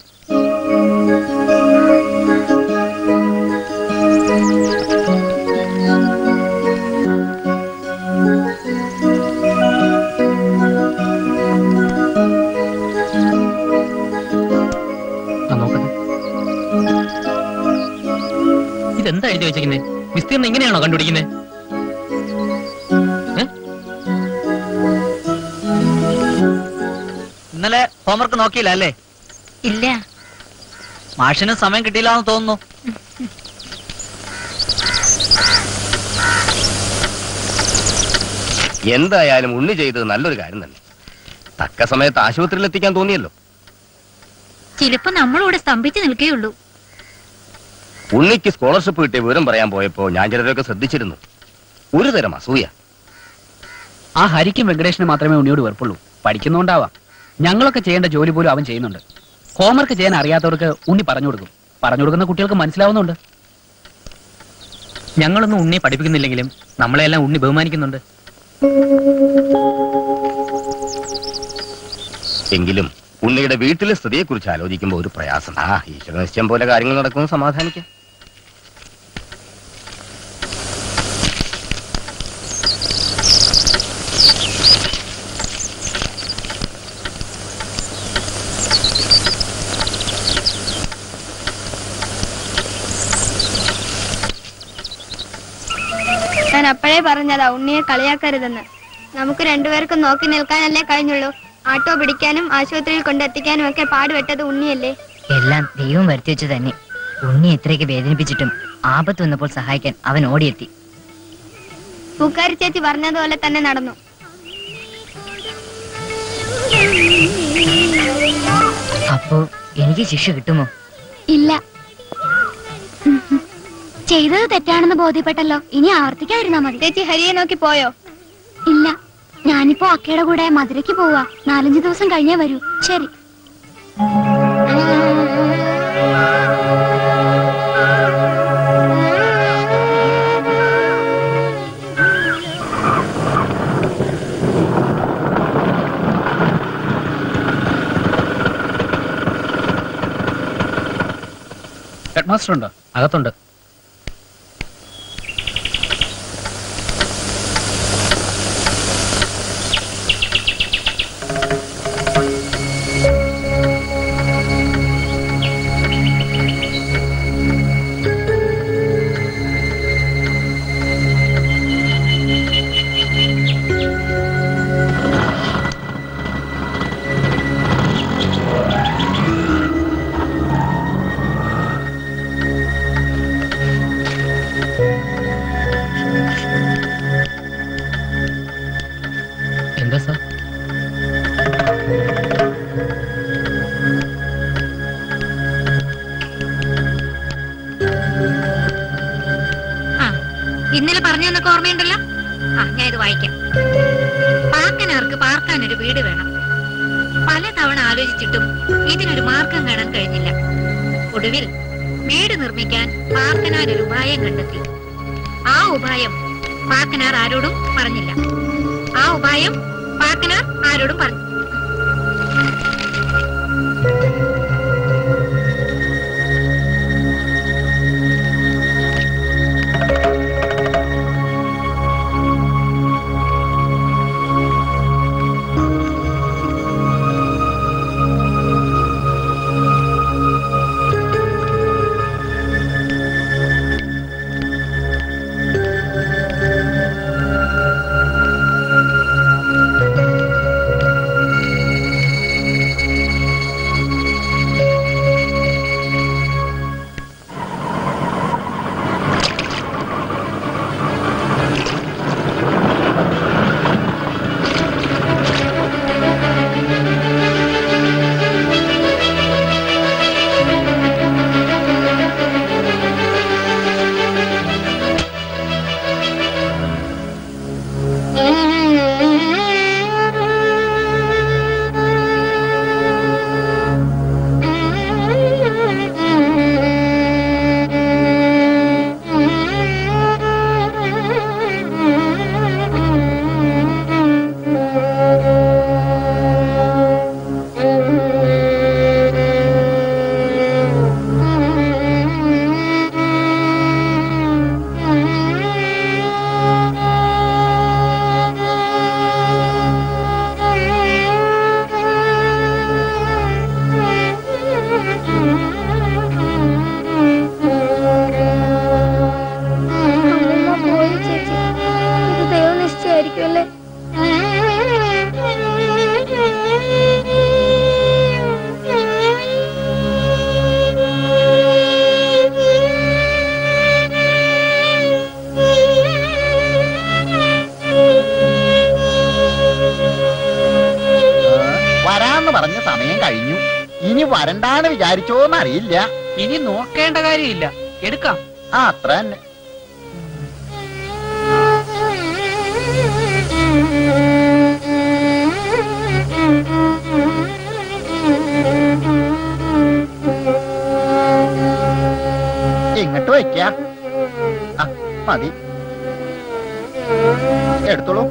ഇതെന്താ എഴുതി വെച്ചിരിക്കുന്നേ? വിസ്തീർണം ഇങ്ങനെയാണോ കണ്ടുപിടിക്കുന്നത്? ഇന്നലെ ഹോംവർക്ക് നോക്കിയില്ല അല്ലേ? ഇല്ല. മാഷിന് സമയം കിട്ടിയില്ല എന്ന് തോന്നുന്നു. എന്തായാലും ഉണ്ണി ചെയ്തത് നല്ലൊരു കാര്യം തന്നെ. തക്ക സമയത്ത് ആശുപത്രിയിൽ എത്തിക്കാൻ തോന്നിയല്ലോ. ചിലപ്പോ നമ്മളിവിടെ സ്തംഭിച്ചു നിൽക്കുകയുള്ളൂ. ഉണ്ണിക്ക് സ്കോളർഷിപ്പ് കിട്ടിയ വിവരം പറയാൻ പോയപ്പോ ഞാൻ ചിലരൊക്കെ ശ്രദ്ധിച്ചിരുന്നു. ഒരു തരം അസൂയ. ആ ഹരിക്കും വെങ്കടേഷിന് മാത്രമേ ഉണ്ണിയോട് വെറുപ്പുള്ളൂ. പഠിക്കുന്നുണ്ടാവാം. ഞങ്ങളൊക്കെ ചെയ്യേണ്ട ജോലി പോലും അവൻ ചെയ്യുന്നുണ്ട്. ഹോംവർക്ക് ചെയ്യാൻ അറിയാത്തവർക്ക് ഉണ്ണി പറഞ്ഞു കൊടുക്കും. പറഞ്ഞു കൊടുക്കുന്ന കുട്ടികൾക്ക് മനസ്സിലാവുന്നുണ്ട്. ഞങ്ങളൊന്നും ഉണ്ണിയെ പഠിപ്പിക്കുന്നില്ലെങ്കിലും നമ്മളെല്ലാം ഉണ്ണി ബഹുമാനിക്കുന്നുണ്ട്. എങ്കിലും ഉണ്ണിയുടെ വീട്ടിലെ സ്ഥിതിയെ കുറിച്ച് ആലോചിക്കുമ്പോൾ ഒരു പ്രയാസം. ഈശ്വര നിശ്ചയം പോലെ കാര്യങ്ങൾ നടക്കുന്നു. സമാധാനിക്കാം. ഞാൻ അപ്പോഴേ പറഞ്ഞതാ ഉണ്ണിയെ കളിയാക്കരുതെന്ന്. നമുക്ക് രണ്ടുപേർക്കും നോക്കി നിൽക്കാനല്ലേ കഴിഞ്ഞുള്ളൂ. ആട്ടോ പിടിക്കാനും ആശുപത്രിയിൽ കൊണ്ടെത്തിക്കാനും ഒക്കെ പാടുപെട്ടത് ഉണ്ണിയല്ലേ. എല്ലാം ദൈവം വരുത്തി വെച്ചു തന്നെ. ഉണ്ണി എത്രയൊക്കെ വേദനിപ്പിച്ചിട്ടും ആപത്ത് വന്നപ്പോൾ സഹായിക്കാൻ അവൻ ഓടിയെത്തി. പൂക്കാരി ചേച്ചി പറഞ്ഞതുപോലെ തന്നെ നടന്നു. അപ്പോ എനിക്ക് ശിക്ഷ കിട്ടുമോ? ഇല്ല. ചെയ്തത് തെറ്റാണെന്ന് ബോധ്യപ്പെട്ടല്ലോ. ഇനി ആവർത്തിക്കാതിരുന്നാ മതി. ചേച്ചി ഹരിയെ നോക്കി പോയോ? ഇല്ല, ഞാനിപ്പോ അക്കയുടെ കൂടെ മധുരയ്ക്ക് പോവാ. 4-5 ദിവസം കഴിഞ്ഞേ വരൂ. ശരി. ഹെഡ് മാസ്റ്റർ ഉണ്ടോ? അകത്തുണ്ട്. എന്താ സാർ? ഇന്നലെ പറഞ്ഞു തന്നൊക്കെ ഓർമ്മയുണ്ടല്ലോ. ഞാൻ ഇത് വായിക്കാം. പാർക്കനാർക്ക് പാർക്കാനൊരു വീട് വേണം. പലതവണ ആലോചിച്ചിട്ടും ഇതിനൊരു മാർഗം കാണാൻ കഴിഞ്ഞില്ല. ഒടുവിൽ വീട് നിർമ്മിക്കാൻ പാർക്കനാർ ഒരു ഉപായം കണ്ടെത്തി. ആ ഉപായം പാർക്കനാർ ആരോടും പറഞ്ഞില്ല. ആ ഉപായം പാർക്കനാർ ആരോടും പറഞ്ഞു. എന്താണ് വിചാരിച്ചോന്ന് അറിയില്ല. ഇനി നോക്കേണ്ട കാര്യമില്ല, എടുക്കാം. അത്ര തന്നെ. ഇങ്ങോട്ട് വയ്ക്ക. മതി, എടുത്തോളൂ.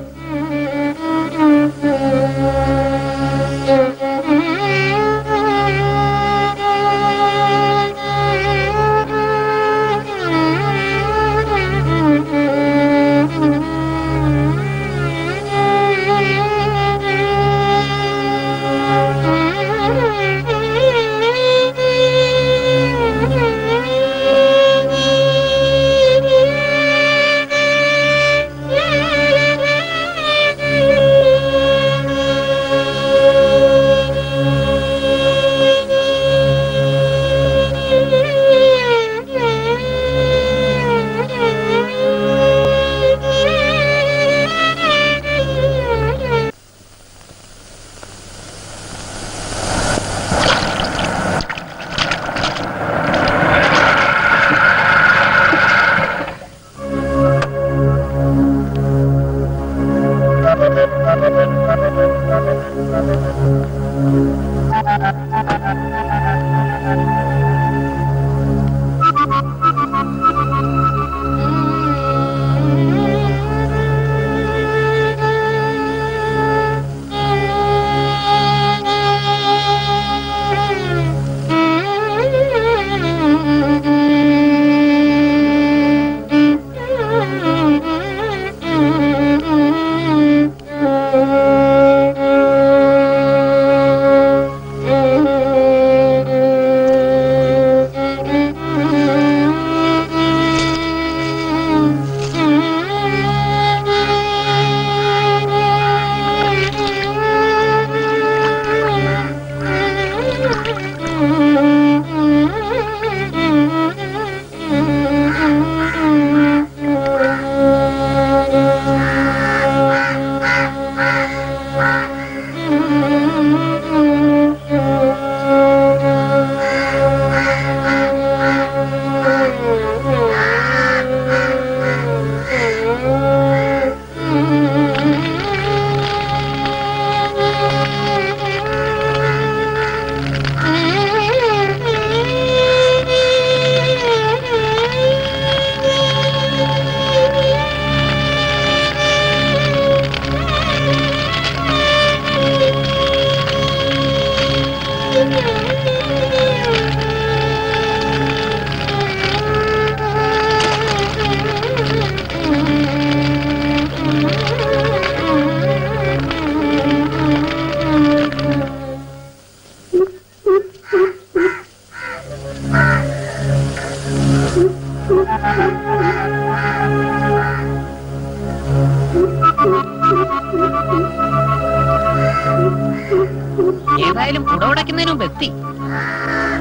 ഏതായാലും കുടവടക്കുന്നതിന് മുമ്പ് എത്തി.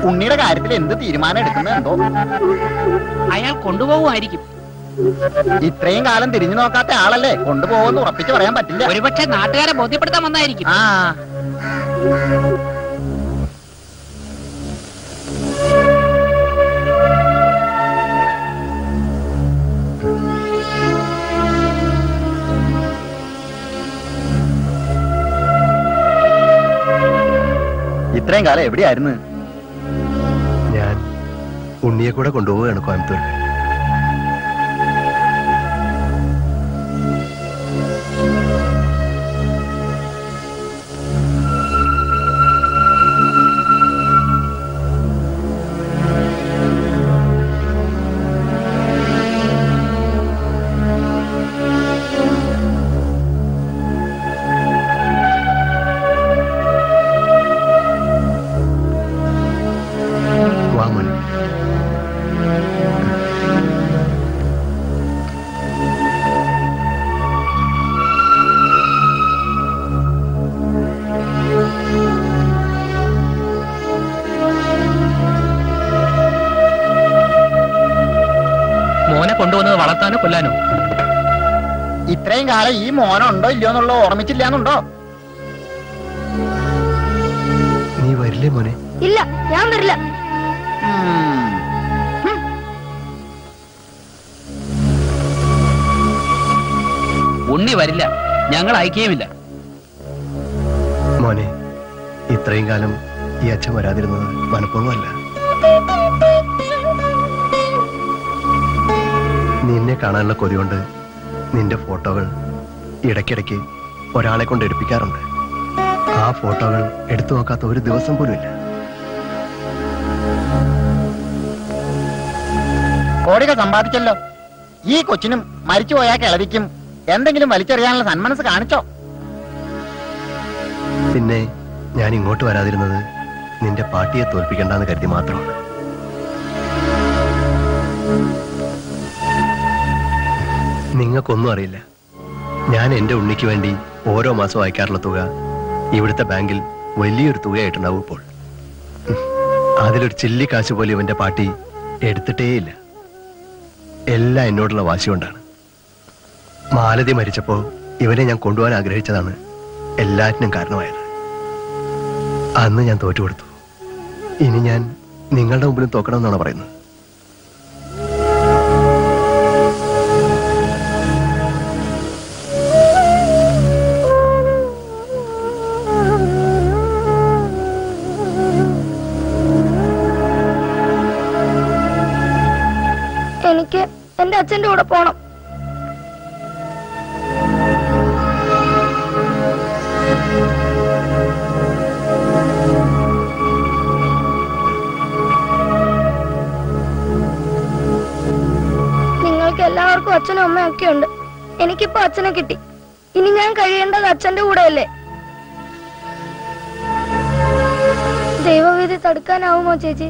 ഉണ്ണിയുടെ കാര്യത്തിൽ എന്ത് തീരുമാനം എടുക്കുന്നുണ്ടോ? അയാൾ കൊണ്ടുപോകുമായിരിക്കും. ഇത്രയും കാലം തിരിഞ്ഞു നോക്കാത്ത ആളല്ലേ, കൊണ്ടുപോകുമെന്ന് ഉറപ്പിച്ച് പറയാൻ പറ്റില്ല. ഒരുപക്ഷെ നാട്ടുകാരെ ബോധ്യപ്പെടുത്താൻ വന്നായിരിക്കും. ഇത്രയും കാലം എവിടെയായിരുന്നു? ഞാൻ ഉണ്ണിയെ കൂടെ കൊണ്ടുപോവുകയാണ് കോയമ്പത്തൂർക്ക്. മോനെ കൊണ്ടുവന്നത് വളർത്താനോ കൊല്ലാനോ? ഇത്രയും കാലം ഈ മോനുണ്ടോ ഇല്ലയോ എന്നുള്ള ഓർമ്മിച്ചില്ലാന്നുണ്ടോ? നീ വരില്ലേ മോനെ? ഇല്ല, ഞാൻ വരില്ല. ഉണ്ണി വരില്ല, ഞങ്ങൾ അയക്കുകയുമില്ല. മോനെ, ഇത്രയും കാലം ഈ അച്ഛൻ വരാതിരുന്നത് മനഃപൂർവ്വമല്ല. നിന്നെ കാണാനുള്ള കൊതി കൊണ്ട് നിന്റെ ഫോട്ടോകൾ ഇടയ്ക്കിടയ്ക്ക് ഒരാളെ കൊണ്ട് എടുപ്പിക്കാറുണ്ട്. ആ ഫോട്ടോകൾ എടുത്തു നോക്കാത്ത ഒരു ദിവസം പോലും ഇല്ല. കോടികൾ സമ്പാദിച്ചല്ലോ. ഈ കൊച്ചിനും മരിച്ചുപോയാ കിളവിക്കും എന്തെങ്കിലും വലിച്ചെറിയാനുള്ള സന്മനസ് കാണിച്ചോ? പിന്നെ ഞാൻ ഇങ്ങോട്ട് വരാതിരുന്നത് നിന്റെ പാർട്ടിയെ തോൽപ്പിക്കണ്ടെന്ന് കരുതി മാത്രമാണ്. നിങ്ങൾക്കൊന്നും അറിയില്ല. ഞാൻ എന്റെ ഉണ്ണിക്ക് വേണ്ടി ഓരോ മാസം അയക്കാറുള്ള തുക ഇവിടുത്തെ ബാങ്കിൽ വലിയൊരു തുകയായിട്ടുണ്ടാവും. ഇപ്പോൾ അതിലൊരു ചില്ലി കാശ് പോലും ഇവന്റെ പാർട്ടി എടുത്തിട്ടേയില്ല. എല്ലാം എന്നോടുള്ള വാശി കൊണ്ടാണ്. മാലതി മരിച്ചപ്പോ ഇവനെ ഞാൻ കൊണ്ടുപോകാൻ ആഗ്രഹിച്ചതാണ് എല്ലാറ്റിനും കാരണമായത്. അന്ന് ഞാൻ തോറ്റുകൊടുത്തു. ഇനി ഞാൻ നിങ്ങളുടെ മുമ്പിലും തോക്കണമെന്നാണ് പറയുന്നത്. എനിക്ക് എന്റെ അച്ഛന്റെ കൂടെ പോണം. നിങ്ങൾക്ക് എല്ലാവർക്കും അച്ഛനും അമ്മയും ഒക്കെ ഉണ്ട്. എനിക്കിപ്പോ അച്ഛനെ കിട്ടി. ഇനി ഞാൻ കഴിയേണ്ടത് അച്ഛന്റെ കൂടെയല്ലേ? ദൈവവിധി തടുക്കാനാവുമോ ചേച്ചി?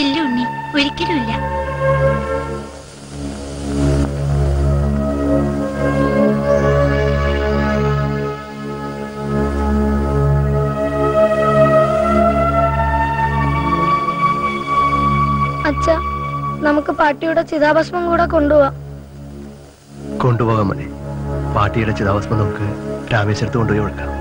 ഇല്ല ഉണ്ണി, ഒരിക്കലും ഇല്ല. അച്ഛാ, നമുക്ക് പാർട്ടിയുടെ ചിതാഭസ്മം കൂടെ കൊണ്ടുപോവാം. കൊണ്ടുപോകാൻ മതി. പാർട്ടിയുടെ ചിതാഭസ്മം നമുക്ക് രാമേശ്വരത്ത് കൊണ്ടുപോയി കൊടുക്കാം.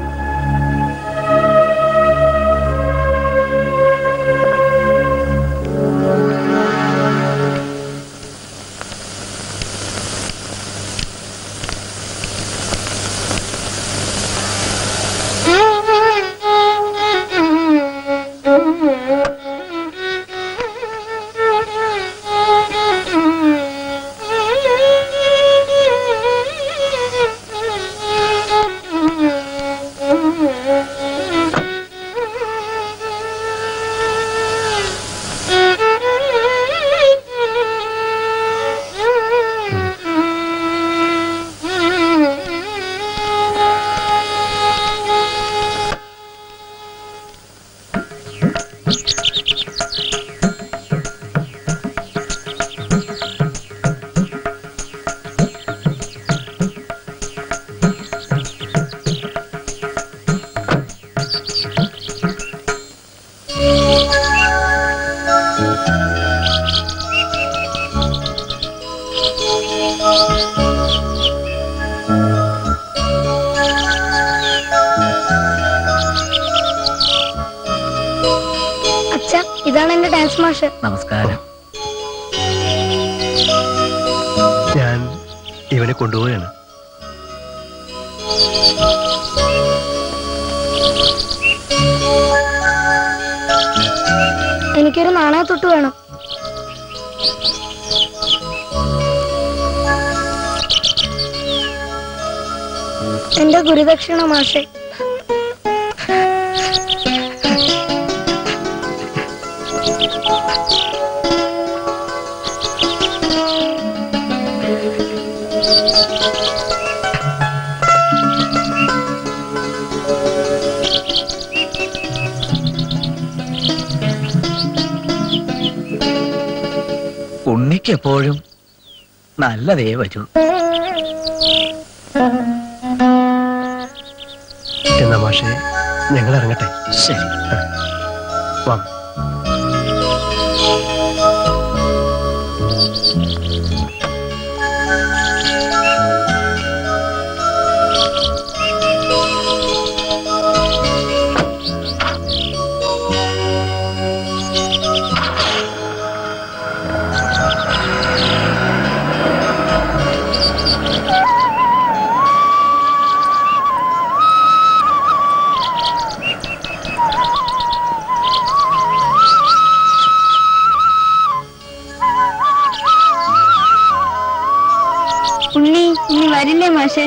ഇതാണ് എന്റെ ഡാൻസ് മാഷ്. നമസ്കാരം. ഞാൻ ഇവനെ കൊണ്ടുപോവുകയാണ്. എനിക്കൊരു നാണയത്തൊട്ട് വേണം. എന്റെ ഗുരുദക്ഷിണ മാഷെ. ഉണ്ണിക്ക് എപ്പോഴും നല്ലതേ വരൂ. എന്നാ മാഷെ, ഞങ്ങൾ ഇറങ്ങട്ടെ. ശരി. വാ. ഇനി വരില്ലേ മാഷേ?